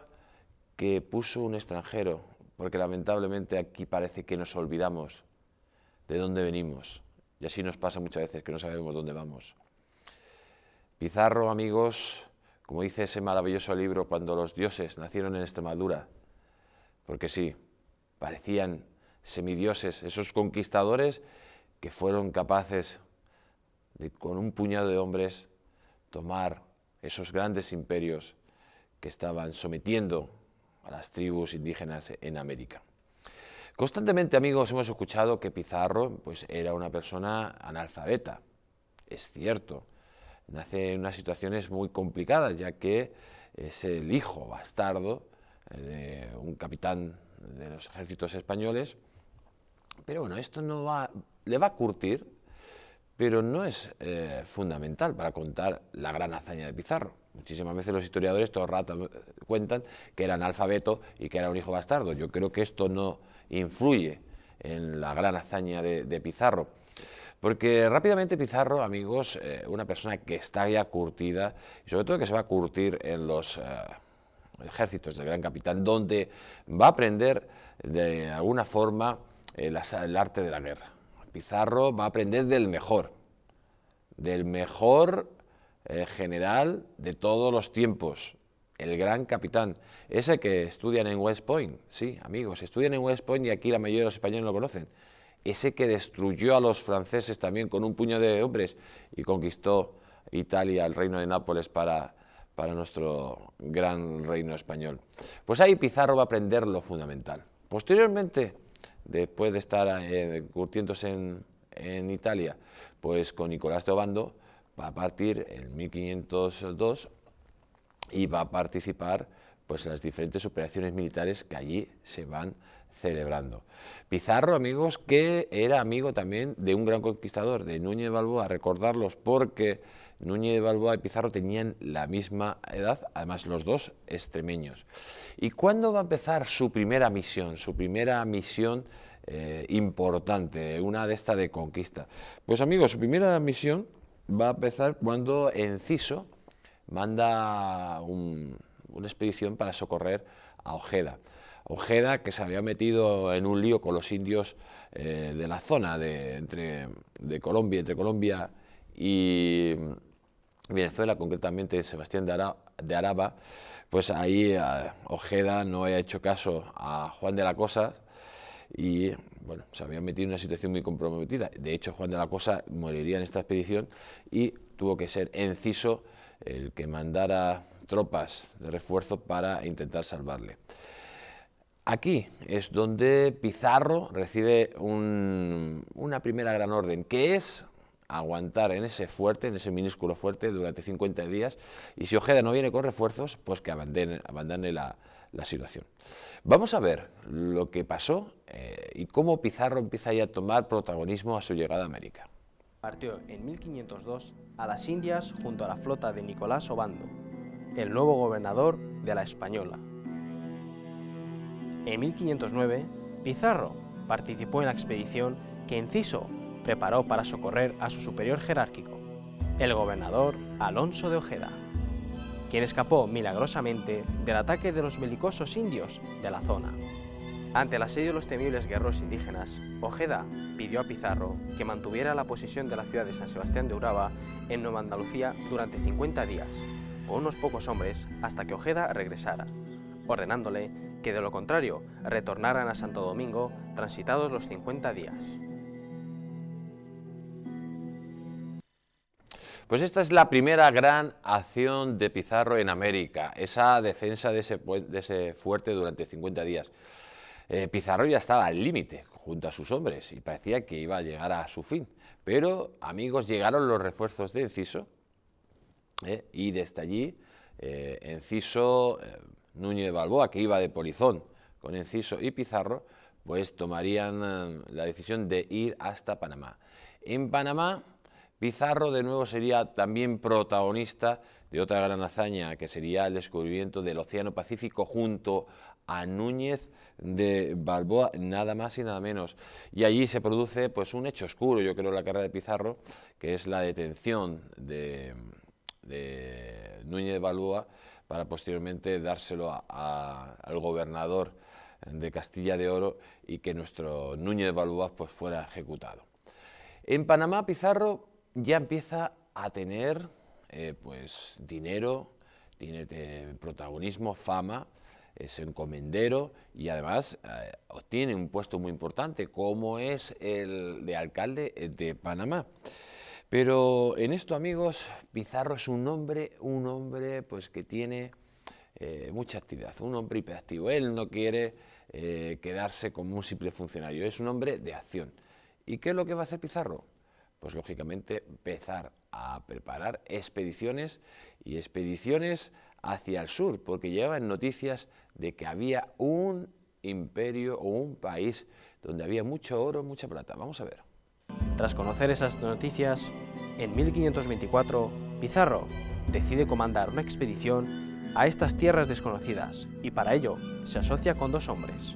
que puso un extranjero, porque lamentablemente aquí parece que nos olvidamos de dónde venimos. Y así nos pasa muchas veces, que no sabemos dónde vamos. Pizarro, amigos, como dice ese maravilloso libro, Cuando los dioses nacieron en Extremadura, porque sí, parecían semidioses, esos conquistadores que fueron capaces de, con un puñado de hombres, tomar esos grandes imperios que estaban sometiendo a las tribus indígenas en América. Constantemente, amigos, hemos escuchado que Pizarro pues, era una persona analfabeta. Es cierto, nace en unas situaciones muy complicadas, ya que es el hijo bastardo de un capitán de los ejércitos españoles. Pero bueno, esto le va a curtir, pero no es fundamental para contar la gran hazaña de Pizarro. Muchísimas veces los historiadores todo el rato cuentan que era analfabeto y que era un hijo bastardo. Yo creo que esto no influye en la gran hazaña de Pizarro. Porque rápidamente Pizarro, amigos, una persona que está ya curtida, y sobre todo que se va a curtir en los ejércitos del gran capitán, donde va a aprender de alguna forma el arte de la guerra. Pizarro va a aprender del mejor general de todos los tiempos, el gran capitán, ese que estudian en West Point. Sí, amigos, estudian en West Point y aquí la mayoría de los españoles lo conocen. Ese que destruyó a los franceses también con un puño de hombres y conquistó Italia, el reino de Nápoles, para nuestro gran reino español. Pues ahí Pizarro va a aprender lo fundamental. Posteriormente, después de estar curtiéndose en Italia, pues con Nicolás de Obando va a partir en 1502 y va a participar pues en las diferentes operaciones militares que allí se van celebrando. Pizarro, amigos, que era amigo también de un gran conquistador, de Núñez de Balboa, recordarlos porque Núñez de Balboa y Pizarro tenían la misma edad, además los dos extremeños. ¿Y cuándo va a empezar su primera misión? Su primera misión importante, una de estas de conquista. Pues amigos, su primera misión va a empezar cuando Enciso manda una expedición para socorrer a Ojeda. Ojeda, que se había metido en un lío con los indios de la zona entre Colombia y Venezuela, concretamente Sebastián de Araba, pues ahí Ojeda no había hecho caso a Juan de la Cosa y bueno, se había metido en una situación muy comprometida. De hecho, Juan de la Cosa moriría en esta expedición y tuvo que ser Enciso el que mandara tropas de refuerzo para intentar salvarle. Aquí es donde Pizarro recibe una primera gran orden, que es aguantar en ese fuerte, en ese minúsculo fuerte, durante 50 días, y si Ojeda no viene con refuerzos, pues que abandone la situación. Vamos a ver lo que pasó y cómo Pizarro empieza ya a tomar protagonismo a su llegada a América. Partió en 1502 a las Indias junto a la flota de Nicolás Obando, el nuevo gobernador de la Española. En 1509, Pizarro participó en la expedición que Enciso preparó para socorrer a su superior jerárquico, el gobernador Alonso de Ojeda, quien escapó milagrosamente del ataque de los belicosos indios de la zona. Ante el asedio de los temibles guerreros indígenas, Ojeda pidió a Pizarro que mantuviera la posesión de la ciudad de San Sebastián de Uraba en Nueva Andalucía durante 50 días, con unos pocos hombres, hasta que Ojeda regresara, ordenándole que de lo contrario retornaran a Santo Domingo transitados los 50 días. Pues esta es la primera gran acción de Pizarro en América, esa defensa de ese fuerte durante 50 días. Pizarro ya estaba al límite junto a sus hombres y parecía que iba a llegar a su fin. Pero, amigos, llegaron los refuerzos de Enciso y desde allí Enciso, Núñez de Balboa, que iba de polizón con Enciso y Pizarro, pues tomarían la decisión de ir hasta Panamá. En Panamá, Pizarro de nuevo sería también protagonista de otra gran hazaña, que sería el descubrimiento del Océano Pacífico junto a Núñez de Balboa, nada más y nada menos. Y allí se produce pues un hecho oscuro, yo creo, en la carrera de Pizarro, que es la detención de Núñez de Balboa para posteriormente dárselo al gobernador de Castilla de Oro y que nuestro Núñez de Balboa pues fuera ejecutado. En Panamá Pizarro ya empieza a tener pues dinero, tiene protagonismo, fama, es encomendero y además obtiene un puesto muy importante como es el de alcalde de Panamá. Pero en esto, amigos, Pizarro es un hombre pues que tiene mucha actividad, un hombre hiperactivo. Él no quiere quedarse como un simple funcionario, es un hombre de acción. ¿Y qué es lo que va a hacer Pizarro? Pues lógicamente empezar a preparar expediciones y expediciones hacia el sur, porque llevaban noticias de que había un imperio o un país donde había mucho oro, mucha plata. Vamos a ver. Tras conocer esas noticias, en 1524 Pizarro decide comandar una expedición a estas tierras desconocidas y para ello se asocia con dos hombres,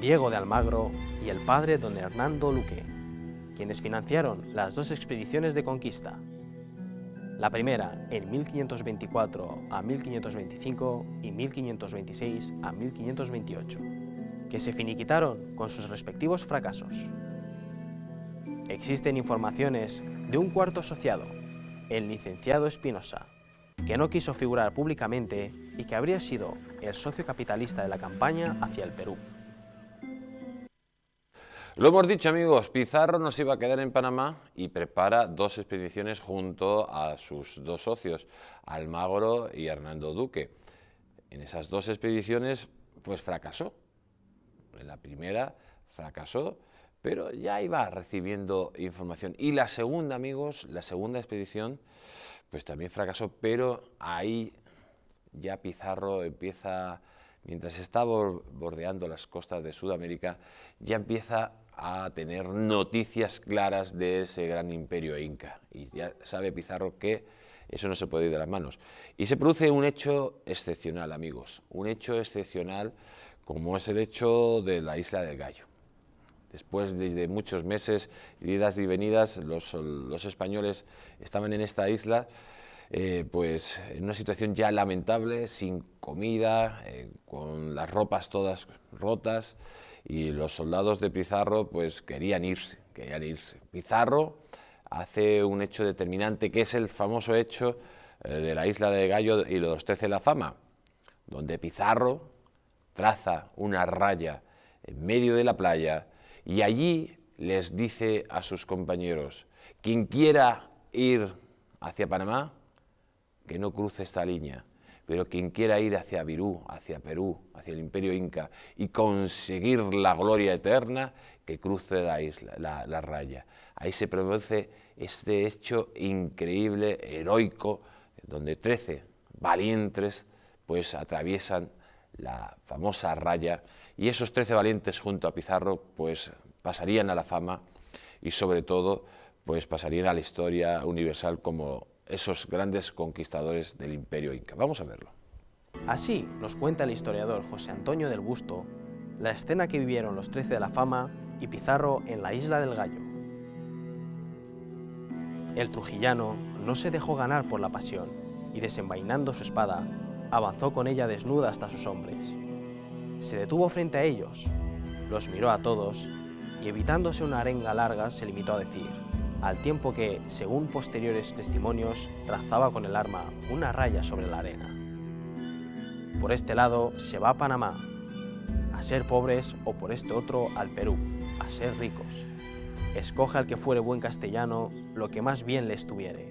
Diego de Almagro y el padre don Hernando Luque, quienes financiaron las dos expediciones de conquista. La primera en 1524 a 1525 y 1526 a 1528, que se finiquitaron con sus respectivos fracasos. Existen informaciones de un cuarto asociado, el licenciado Espinosa, que no quiso figurar públicamente y que habría sido el socio capitalista de la campaña hacia el Perú. Lo hemos dicho, amigos, Pizarro no se iba a quedar en Panamá y prepara dos expediciones junto a sus dos socios, Almagro y Hernando Duque. En esas dos expediciones, pues fracasó. En la primera fracasó, pero ya iba recibiendo información. Y la segunda, amigos, la segunda expedición, pues también fracasó, pero ahí ya Pizarro empieza, mientras está bordeando las costas de Sudamérica, ya empieza a tener noticias claras de ese gran imperio inca. Y ya sabe Pizarro que eso no se puede ir de las manos. Y se produce un hecho excepcional, amigos, un hecho excepcional como es el hecho de la Isla del Gallo. Después de muchos meses, idas y venidas, los españoles estaban en esta isla pues en una situación ya lamentable, sin comida, con las ropas todas rotas, y los soldados de Pizarro pues querían irse. Pizarro hace un hecho determinante, que es el famoso hecho de la Isla de Gallo y los 13 de la Fama, donde Pizarro traza una raya en medio de la playa y allí les dice a sus compañeros: quien quiera ir hacia Panamá, que no cruce esta línea, pero quien quiera ir hacia Virú, hacia Perú, hacia el imperio inca y conseguir la gloria eterna, que cruce la raya. Ahí se produce este hecho increíble, heroico, donde 13 valientes pues atraviesan la famosa raya, y esos 13 valientes junto a Pizarro pues pasarían a la fama y sobre todo pues pasarían a la historia universal como esos grandes conquistadores del imperio inca. Vamos a verlo. Así nos cuenta el historiador José Antonio del Busto la escena que vivieron los 13 de la Fama y Pizarro en la Isla del Gallo. El trujillano no se dejó ganar por la pasión y, desenvainando su espada, avanzó con ella desnuda hasta sus hombres. Se detuvo frente a ellos los miró a todos y, evitándose una arenga larga, se limitó a decir, al tiempo que, según posteriores testimonios, trazaba con el arma una raya sobre la arena: por este lado se va a Panamá, a ser pobres, o por este otro al Perú, a ser ricos. Escoja el que fuere buen castellano, lo que más bien le estuviere.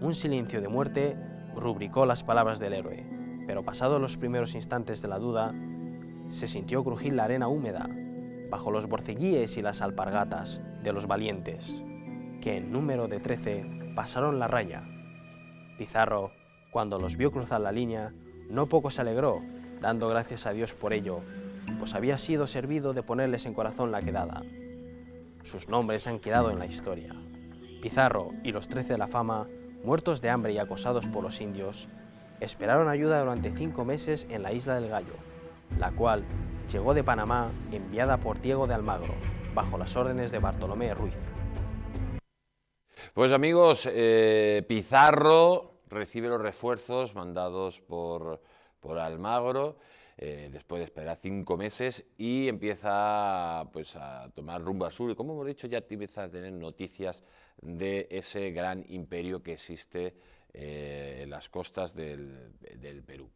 Un silencio de muerte rubricó las palabras del héroe, pero pasados los primeros instantes de la duda, se sintió crujir la arena húmeda bajo los borceguíes y las alpargatas de los valientes, que en número de 13 pasaron la raya. Pizarro, cuando los vio cruzar la línea, no poco se alegró, dando gracias a Dios por ello, pues había sido servido de ponerles en corazón la quedada. Sus nombres han quedado en la historia. Pizarro y los 13 de la fama, muertos de hambre y acosados por los indios, esperaron ayuda durante 5 meses en la isla del Gallo, la cual llegó de Panamá enviada por Diego de Almagro, bajo las órdenes de Bartolomé Ruiz. Pues amigos, Pizarro recibe los refuerzos mandados por Almagro, después de esperar 5 meses, y empieza pues a tomar rumbo al sur, y como hemos dicho, ya empieza a tener noticias de ese gran imperio que existe en las costas del Perú.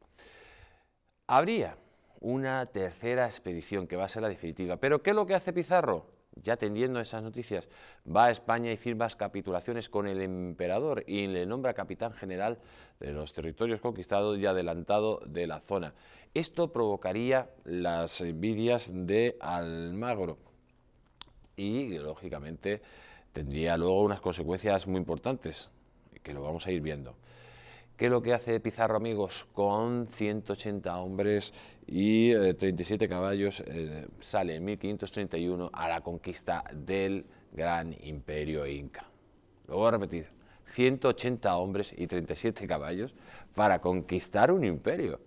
Habría una tercera expedición que va a ser la definitiva, pero ¿qué es lo que hace Pizarro? Ya atendiendo esas noticias, va a España y firma capitulaciones con el emperador y le nombra capitán general de los territorios conquistados y adelantado de la zona. Esto provocaría las envidias de Almagro y, lógicamente, tendría luego unas consecuencias muy importantes, que lo vamos a ir viendo. ¿Qué es lo que hace Pizarro, amigos? Con 180 hombres y 37 caballos sale en 1531 a la conquista del gran imperio inca. Lo voy a repetir, 180 hombres y 37 caballos para conquistar un imperio.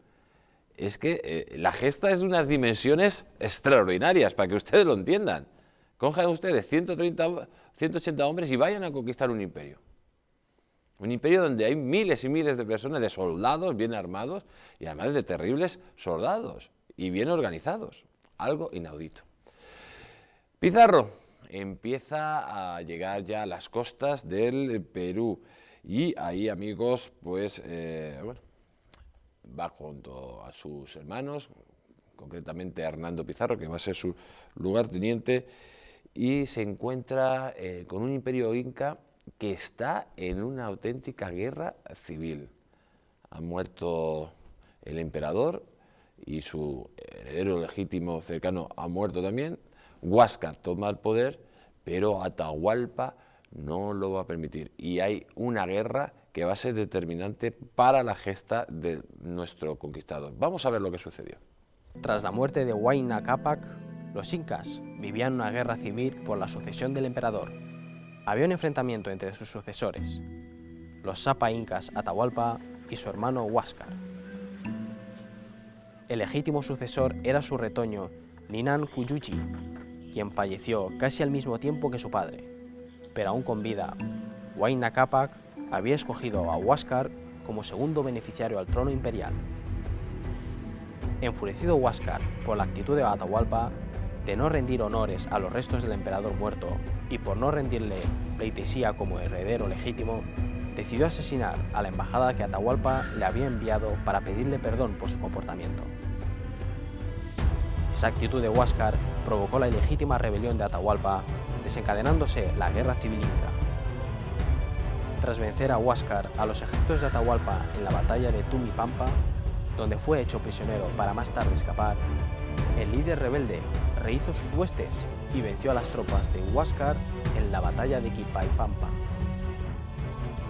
Es que la gesta es de unas dimensiones extraordinarias, para que ustedes lo entiendan. Cojan ustedes 180 hombres y vayan a conquistar un imperio. Un imperio donde hay miles y miles de personas, de soldados bien armados y además de terribles soldados y bien organizados. Algo inaudito. Pizarro empieza a llegar ya a las costas del Perú y ahí, amigos, pues va junto a sus hermanos, concretamente a Hernando Pizarro, que va a ser su lugarteniente, y se encuentra con un imperio inca que está en una auténtica guerra civil. Ha muerto el emperador y su heredero legítimo cercano ha muerto también. Huáscar toma el poder, pero Atahualpa no lo va a permitir. Y hay una guerra que va a ser determinante para la gesta de nuestro conquistador. Vamos a ver lo que sucedió. Tras la muerte de Huayna Cápac, los incas vivían una guerra civil por la sucesión del emperador. Había un enfrentamiento entre sus sucesores, los Sapa incas Atahualpa y su hermano Huáscar. El legítimo sucesor era su retoño Ninan Cuyuchi, quien falleció casi al mismo tiempo que su padre, pero aún con vida. Huayna Cápac había escogido a Huáscar como segundo beneficiario al trono imperial. Enfurecido Huáscar por la actitud de Atahualpa de no rendir honores a los restos del emperador muerto y por no rendirle pleitesía como heredero legítimo, decidió asesinar a la embajada que Atahualpa le había enviado para pedirle perdón por su comportamiento. Esa actitud de Huáscar provocó la ilegítima rebelión de Atahualpa, desencadenándose la guerra civil inca. Tras vencer a Huáscar a los ejércitos de Atahualpa en la batalla de Tumipampa, donde fue hecho prisionero para más tarde escapar, el líder rebelde rehizo sus huestes y venció a las tropas de Huáscar en la batalla de Quipaypampa.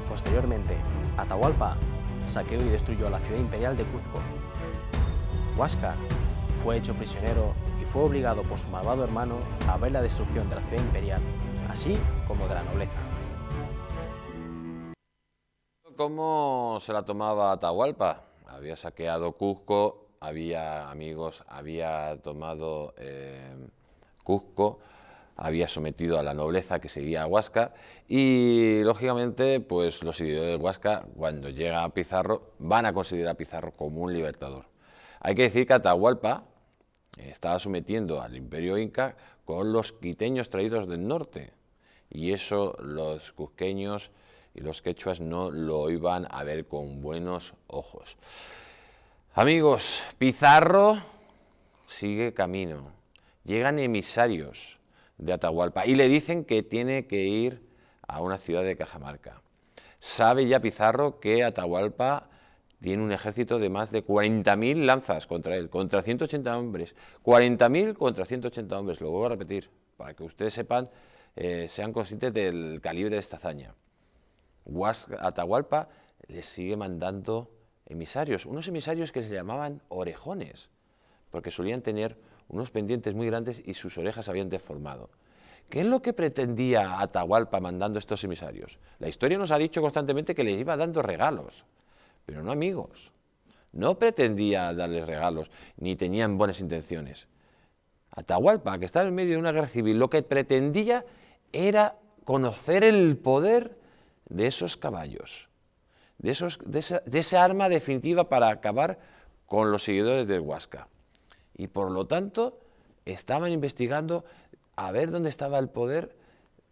Posteriormente, Atahualpa saqueó y destruyó la ciudad imperial de Cuzco. Huáscar fue hecho prisionero y fue obligado por su malvado hermano a ver la destrucción de la ciudad imperial, así como de la nobleza. ¿Cómo se la tomaba Atahualpa? Había saqueado Cuzco, había tomado Cuzco, había sometido a la nobleza que seguía a Huáscar y, lógicamente, pues los seguidores de Huáscar, cuando llega a Pizarro, van a considerar a Pizarro como un libertador. Hay que decir que Atahualpa estaba sometiendo al imperio inca con los quiteños traídos del norte. Y eso los cuzqueños y los quechuas no lo iban a ver con buenos ojos. Amigos, Pizarro sigue camino. Llegan emisarios de Atahualpa y le dicen que tiene que ir a una ciudad de Cajamarca. Sabe ya Pizarro que Atahualpa tiene un ejército de más de 40.000 lanzas contra él, contra 180 hombres. 40.000 contra 180 hombres, lo vuelvo a repetir, para que ustedes sepan, sean conscientes del calibre de esta hazaña. Atahualpa les sigue mandando emisarios, unos emisarios que se llamaban orejones, porque solían tener unos pendientes muy grandes y sus orejas habían deformado. ¿Qué es lo que pretendía Atahualpa mandando estos emisarios? La historia nos ha dicho constantemente que les iba dando regalos, pero no amigos. No pretendía darles regalos, ni tenían buenas intenciones. Atahualpa, que estaba en medio de una guerra civil, lo que pretendía era conocer el poder de esos caballos, de esa arma definitiva para acabar con los seguidores del Huasca. Y por lo tanto, estaban investigando a ver dónde estaba el poder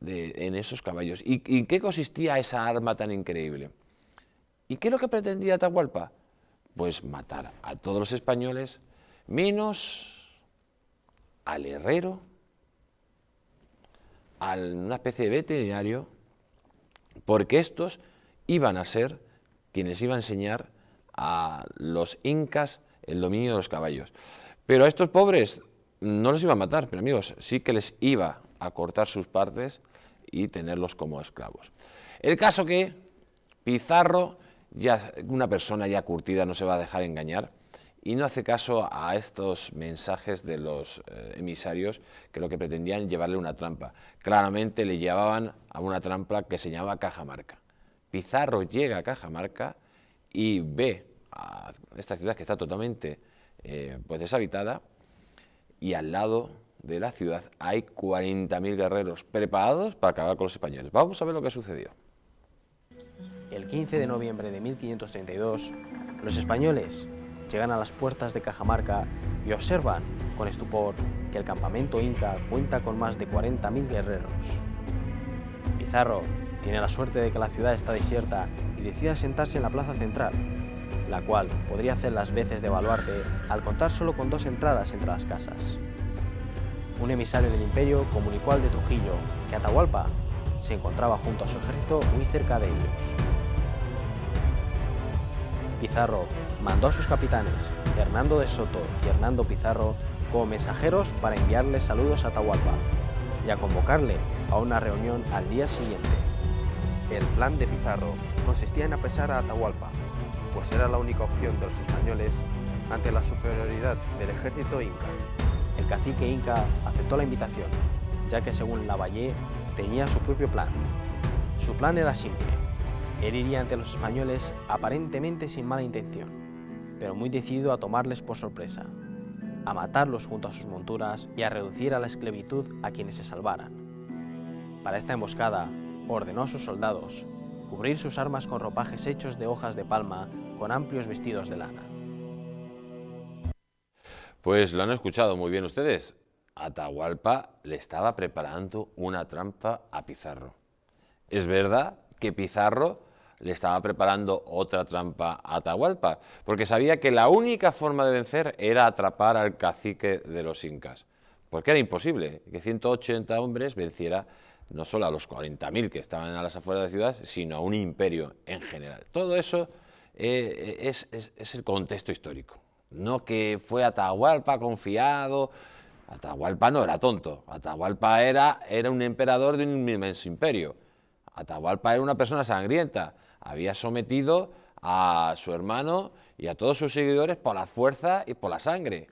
en esos caballos. ¿Y en qué consistía esa arma tan increíble? ¿Y qué es lo que pretendía Atahualpa? Pues matar a todos los españoles, menos al herrero, a una especie de veterinario, porque estos iban a ser quienes iban a enseñar a los incas el dominio de los caballos. Pero a estos pobres no los iba a matar, pero amigos, sí que les iba a cortar sus partes y tenerlos como esclavos. El caso que Pizarro, ya una persona ya curtida, no se va a dejar engañar y no hace caso a estos mensajes de los emisarios que lo que pretendían llevarle una trampa. Claramente le llevaban a una trampa que se llamaba Cajamarca. Pizarro llega a Cajamarca y ve a esta ciudad que está totalmente pues deshabitada, y al lado de la ciudad hay 40.000 guerreros preparados para acabar con los españoles. Vamos a ver lo que sucedió. El 15 de noviembre de 1532, los españoles llegan a las puertas de Cajamarca y observan con estupor que el campamento inca cuenta con más de 40.000 guerreros. Pizarro tiene la suerte de que la ciudad está desierta y decide sentarse en la plaza central, la cual podría hacer las veces de baluarte al contar solo con 2 entradas entre las casas. Un emisario del imperio comunicó al de Trujillo que Atahualpa se encontraba junto a su ejército muy cerca de ellos. Pizarro mandó a sus capitanes, Hernando de Soto y Hernando Pizarro, como mensajeros para enviarle saludos a Atahualpa y a convocarle a una reunión al día siguiente. El plan de Pizarro consistía en apresar a Atahualpa, pues era la única opción de los españoles ante la superioridad del ejército inca. El cacique inca aceptó la invitación, ya que según Lavallée tenía su propio plan. Su plan era simple. Él iría ante los españoles aparentemente sin mala intención, pero muy decidido a tomarles por sorpresa, a matarlos junto a sus monturas y a reducir a la esclavitud a quienes se salvaran. Para esta emboscada, ordenó a sus soldados cubrir sus armas con ropajes hechos de hojas de palma con amplios vestidos de lana. Pues lo han escuchado muy bien ustedes. Atahualpa le estaba preparando una trampa a Pizarro. Es verdad que Pizarro le estaba preparando otra trampa a Atahualpa, porque sabía que la única forma de vencer era atrapar al cacique de los incas, porque era imposible que 180 hombres venciera no solo a los 40.000 que estaban a las afueras de la ciudad, sino a un imperio en general. Todo eso es el contexto histórico. No que fue Atahualpa confiado. Atahualpa no era tonto. Atahualpa era un emperador de un inmenso imperio. Atahualpa era una persona sangrienta. Había sometido a su hermano y a todos sus seguidores por la fuerza y por la sangre.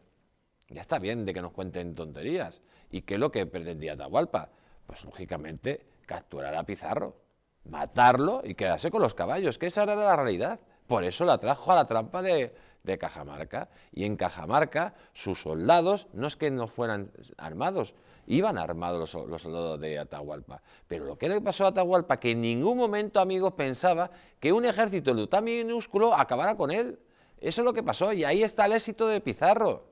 Ya está bien de que nos cuenten tonterías. ¿Y qué es lo que pretendía Atahualpa? Pues lógicamente capturar a Pizarro, matarlo y quedarse con los caballos, que esa era la realidad. Por eso la trajo a la trampa de Cajamarca. Y en Cajamarca sus soldados no es que no fueran armados, iban armados los soldados de Atahualpa. Pero lo que le pasó a Atahualpa, que en ningún momento, amigos, pensaba que un ejército tan minúsculo acabara con él. Eso es lo que pasó y ahí está el éxito de Pizarro.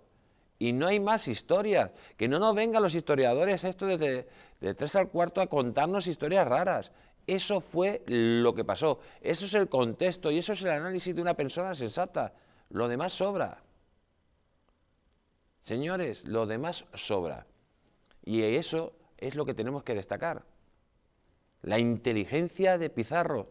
Y no hay más historias. Que no nos vengan los historiadores esto de 3 al cuarto a contarnos historias raras. Eso fue lo que pasó. Eso es el contexto y eso es el análisis de una persona sensata. Lo demás sobra. Señores, lo demás sobra. Y eso es lo que tenemos que destacar. La inteligencia de Pizarro,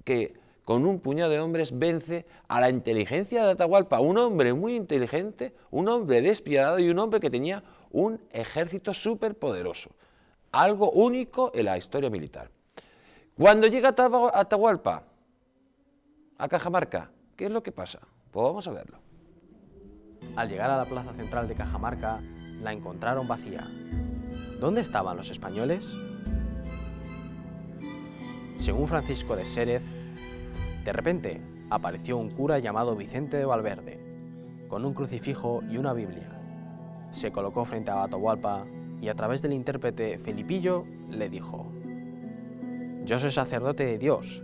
que con un puñado de hombres vence a la inteligencia de Atahualpa, un hombre muy inteligente, un hombre despiadado y un hombre que tenía un ejército súper poderoso. Algo único en la historia militar. Cuando llega Atahualpa a Cajamarca, ¿qué es lo que pasa? Pues vamos a verlo. Al llegar a la plaza central de Cajamarca, la encontraron vacía. ¿Dónde estaban los españoles? Según Francisco de Xérez, de repente apareció un cura llamado Vicente de Valverde, con un crucifijo y una Biblia. Se colocó frente a Atahualpa y a través del intérprete Felipillo le dijo: «Yo soy sacerdote de Dios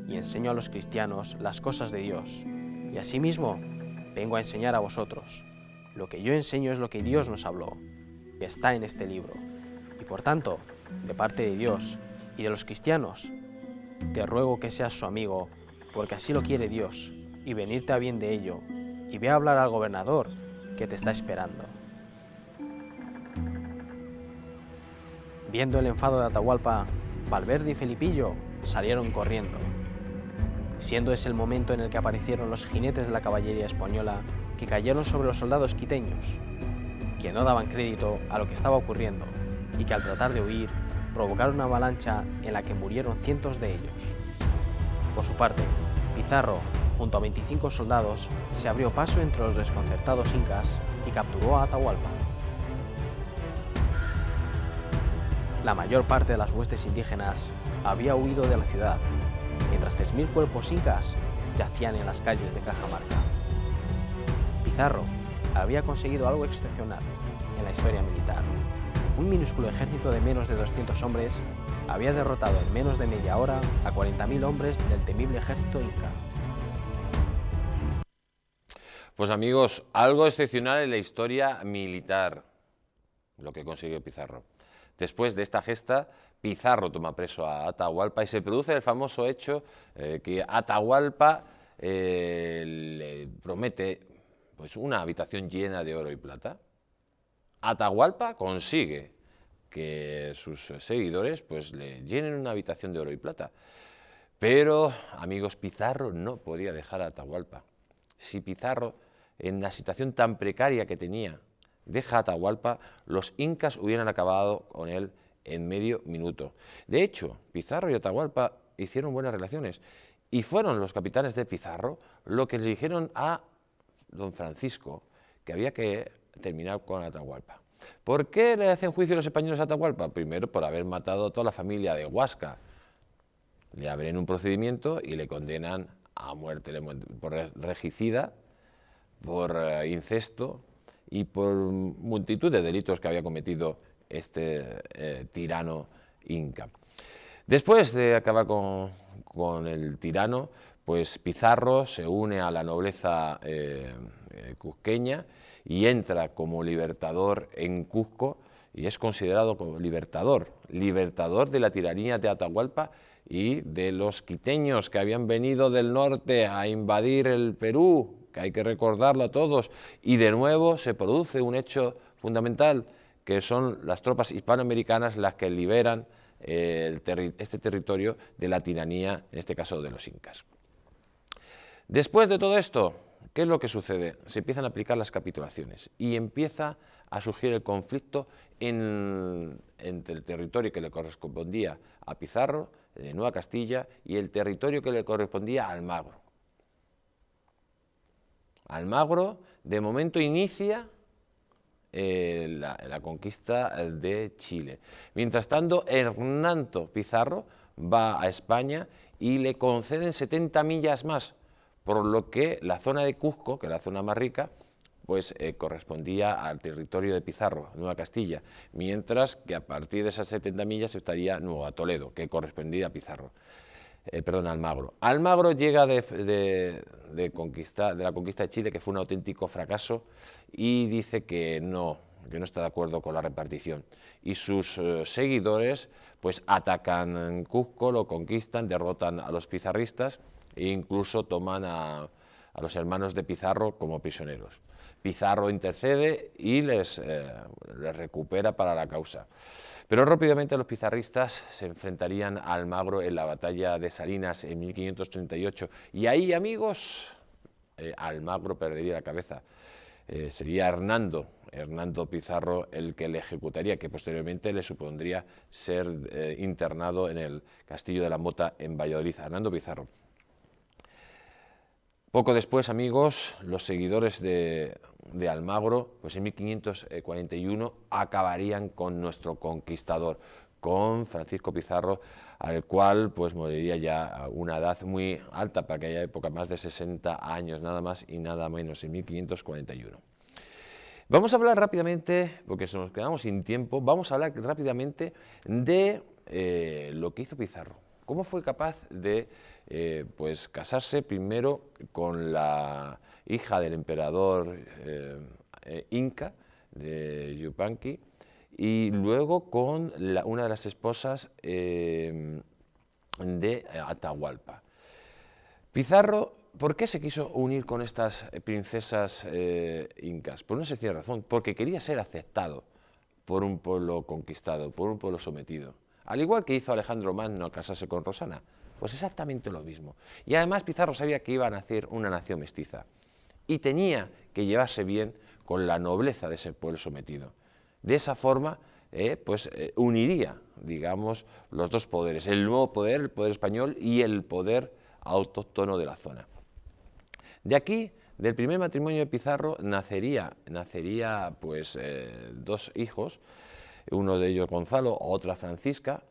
y enseño a los cristianos las cosas de Dios, y asimismo vengo a enseñar a vosotros. Lo que yo enseño es lo que Dios nos habló, que está en este libro, y por tanto, de parte de Dios y de los cristianos, te ruego que seas su amigo, porque así lo quiere Dios, y venirte a bien de ello, y ve a hablar al gobernador que te está esperando». Viendo el enfado de Atahualpa, Valverde y Felipillo salieron corriendo, siendo ese el momento en el que aparecieron los jinetes de la caballería española que cayeron sobre los soldados quiteños, que no daban crédito a lo que estaba ocurriendo y que al tratar de huir provocaron una avalancha en la que murieron cientos de ellos. Por su parte, Pizarro, junto a 25 soldados, se abrió paso entre los desconcertados incas y capturó a Atahualpa. La mayor parte de las huestes indígenas había huido de la ciudad, mientras 3.000 cuerpos incas yacían en las calles de Cajamarca. Pizarro había conseguido algo excepcional en la historia militar. Un minúsculo ejército de menos de 200 hombres había derrotado en menos de media hora a 40.000 hombres del temible ejército inca. Pues amigos, algo excepcional en la historia militar, lo que consiguió Pizarro. Después de esta gesta, Pizarro toma preso a Atahualpa y se produce el famoso hecho que Atahualpa le promete pues, una habitación llena de oro y plata. Atahualpa consigue que sus seguidores pues, le llenen una habitación de oro y plata. Pero, amigos, Pizarro no podía dejar a Atahualpa. Si Pizarro, en la situación tan precaria que tenía, deja a Atahualpa, los incas hubieran acabado con él en medio minuto. De hecho, Pizarro y Atahualpa hicieron buenas relaciones y fueron los capitanes de Pizarro lo que le dijeron a don Francisco que había que terminar con Atahualpa. ¿Por qué le hacen juicio los españoles a Atahualpa? Primero, por haber matado a toda la familia de Huasca. Le abren un procedimiento y le condenan a muerte por regicida, por incesto y por multitud de delitos que había cometido este tirano inca. Después de acabar con el tirano, pues Pizarro se une a la nobleza cuzqueña y entra como libertador en Cuzco y es considerado como libertador de la tiranía de Atahualpa y de los quiteños que habían venido del norte a invadir el Perú, que hay que recordarlo a todos, y de nuevo se produce un hecho fundamental, que son las tropas hispanoamericanas las que liberan este territorio de la tiranía, en este caso de los incas. Después de todo esto, ¿qué es lo que sucede? Se empiezan a aplicar las capitulaciones y empieza a surgir el conflicto entre el territorio que le correspondía a Pizarro, de Nueva Castilla, y el territorio que le correspondía a Almagro. Almagro, de momento, inicia la conquista de Chile. Mientras tanto, Hernando Pizarro va a España y le conceden 70 millas más, por lo que la zona de Cuzco, que es la zona más rica, pues correspondía al territorio de Pizarro, Nueva Castilla, mientras que a partir de esas 70 millas estaría Nueva Toledo, que correspondía a Pizarro. Almagro. Almagro llega de la conquista de Chile, que fue un auténtico fracaso, y dice que no está de acuerdo con la repartición. Y sus seguidores pues atacan Cuzco, lo conquistan, derrotan a los pizarristas e incluso toman a los hermanos de Pizarro como prisioneros. Pizarro intercede y les recupera para la causa. Pero rápidamente los pizarristas se enfrentarían a Almagro en la batalla de Salinas en 1538. Y ahí, amigos, Almagro perdería la cabeza. Sería Hernando Pizarro el que le ejecutaría, que posteriormente le supondría ser internado en el Castillo de la Mota en Valladolid. Hernando Pizarro. Poco después, amigos, los seguidores de Almagro, pues en 1541 acabarían con nuestro conquistador, con Francisco Pizarro, al cual pues moriría ya a una edad muy alta para aquella época, más de 60 años, nada más y nada menos, en 1541. Vamos a hablar rápidamente, porque se nos quedamos sin tiempo, vamos a hablar rápidamente de lo que hizo Pizarro. ¿Cómo fue capaz de pues casarse primero con la hija del emperador inca, de Yupanqui, y luego con una de las esposas de Atahualpa? Pizarro, ¿por qué se quiso unir con estas princesas incas? Por una sencilla razón, porque quería ser aceptado por un pueblo conquistado, por un pueblo sometido. Al igual que hizo Alejandro Magno al casarse con Rosana, pues exactamente lo mismo. Y además Pizarro sabía que iba a nacer una nación mestiza y tenía que llevarse bien con la nobleza de ese pueblo sometido. De esa forma, uniría, digamos, los dos poderes, el nuevo poder, el poder español y el poder autóctono de la zona. De aquí, del primer matrimonio de Pizarro, nacería pues, dos hijos, uno de ellos Gonzalo, otra Francisca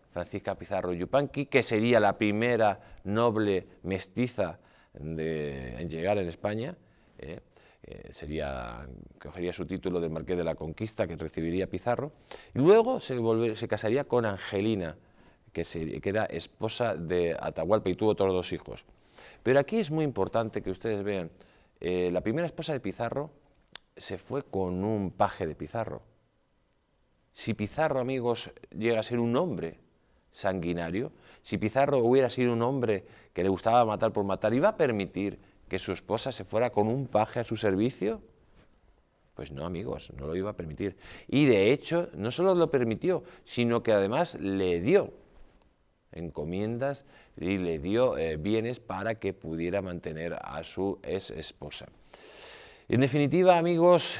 Pizarro Yupanqui, que sería la primera noble mestiza en llegar en España. Cogería su título de Marqués de la Conquista que recibiría Pizarro, y luego se casaría con Angelina, que era esposa de Atahualpa, y tuvo otros dos hijos. Pero aquí es muy importante que ustedes vean, la primera esposa de Pizarro se fue con un paje de Pizarro. Si Pizarro, amigos, llega a ser un hombre sanguinario, si Pizarro hubiera sido un hombre que le gustaba matar por matar, ¿iba a permitir que su esposa se fuera con un paje a su servicio? Pues no, amigos, no lo iba a permitir. Y de hecho, no solo lo permitió, sino que además le dio encomiendas y le dio bienes para que pudiera mantener a su ex esposa. En definitiva, amigos,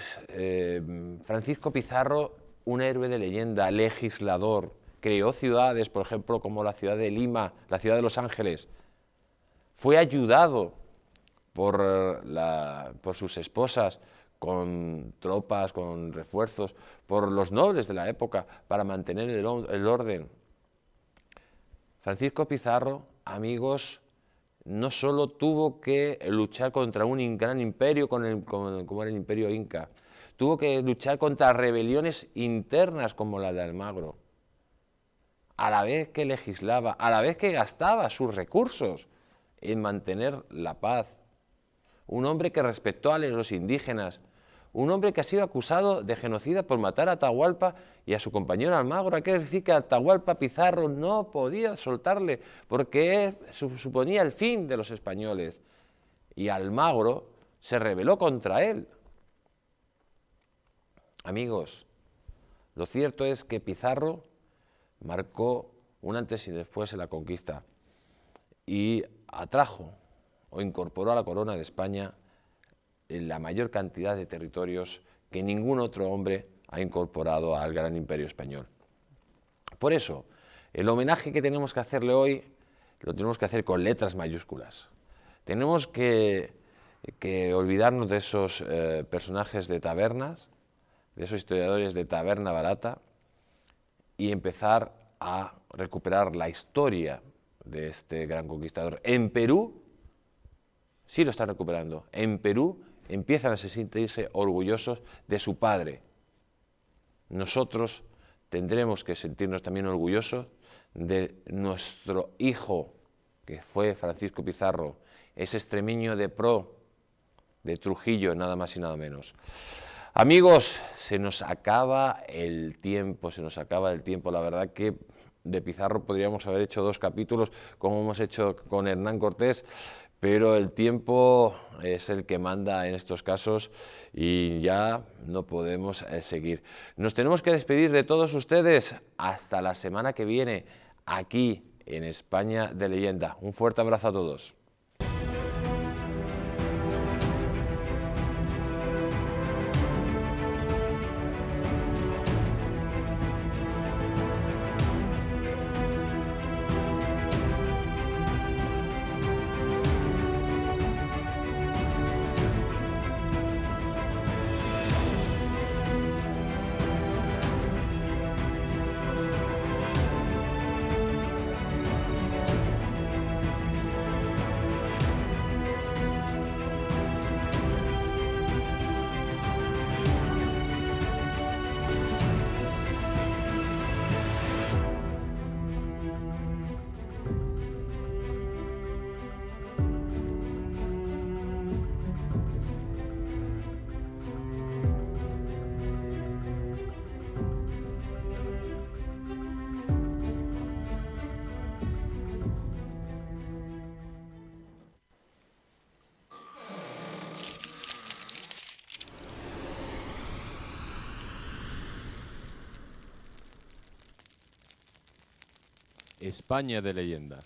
Francisco Pizarro, un héroe de leyenda, legislador, creó ciudades, por ejemplo, como la ciudad de Lima, la ciudad de Los Ángeles. Fue ayudado por sus esposas, con tropas, con refuerzos, por los nobles de la época, para mantener el orden. Francisco Pizarro, amigos, no solo tuvo que luchar contra un gran imperio como era el imperio inca, tuvo que luchar contra rebeliones internas como la de Almagro, a la vez que legislaba, a la vez que gastaba sus recursos en mantener la paz. Un hombre que respetó a los indígenas, un hombre que ha sido acusado de genocida por matar a Atahualpa y a su compañero Almagro. Hay que decir que Atahualpa Pizarro no podía soltarle porque suponía el fin de los españoles. Y Almagro se rebeló contra él. Amigos, lo cierto es que Pizarro marcó un antes y después en la conquista y atrajo o incorporó a la corona de España en la mayor cantidad de territorios que ningún otro hombre ha incorporado al gran imperio español. Por eso, el homenaje que tenemos que hacerle hoy lo tenemos que hacer con letras mayúsculas. Tenemos que olvidarnos de esos personajes de tabernas, de esos historiadores de taberna barata, y empezar a recuperar la historia de este gran conquistador. En Perú sí lo están recuperando. En Perú empiezan a sentirse orgullosos de su padre. Nosotros tendremos que sentirnos también orgullosos de nuestro hijo que fue Francisco Pizarro, ese extremeño de pro, de Trujillo, nada más y nada menos. Amigos, se nos acaba el tiempo, La verdad que de Pizarro podríamos haber hecho 2 capítulos, como hemos hecho con Hernán Cortés, pero el tiempo es el que manda en estos casos y ya no podemos seguir. Nos tenemos que despedir de todos ustedes hasta la semana que viene, aquí en España de Leyenda. Un fuerte abrazo a todos. España de Leyenda.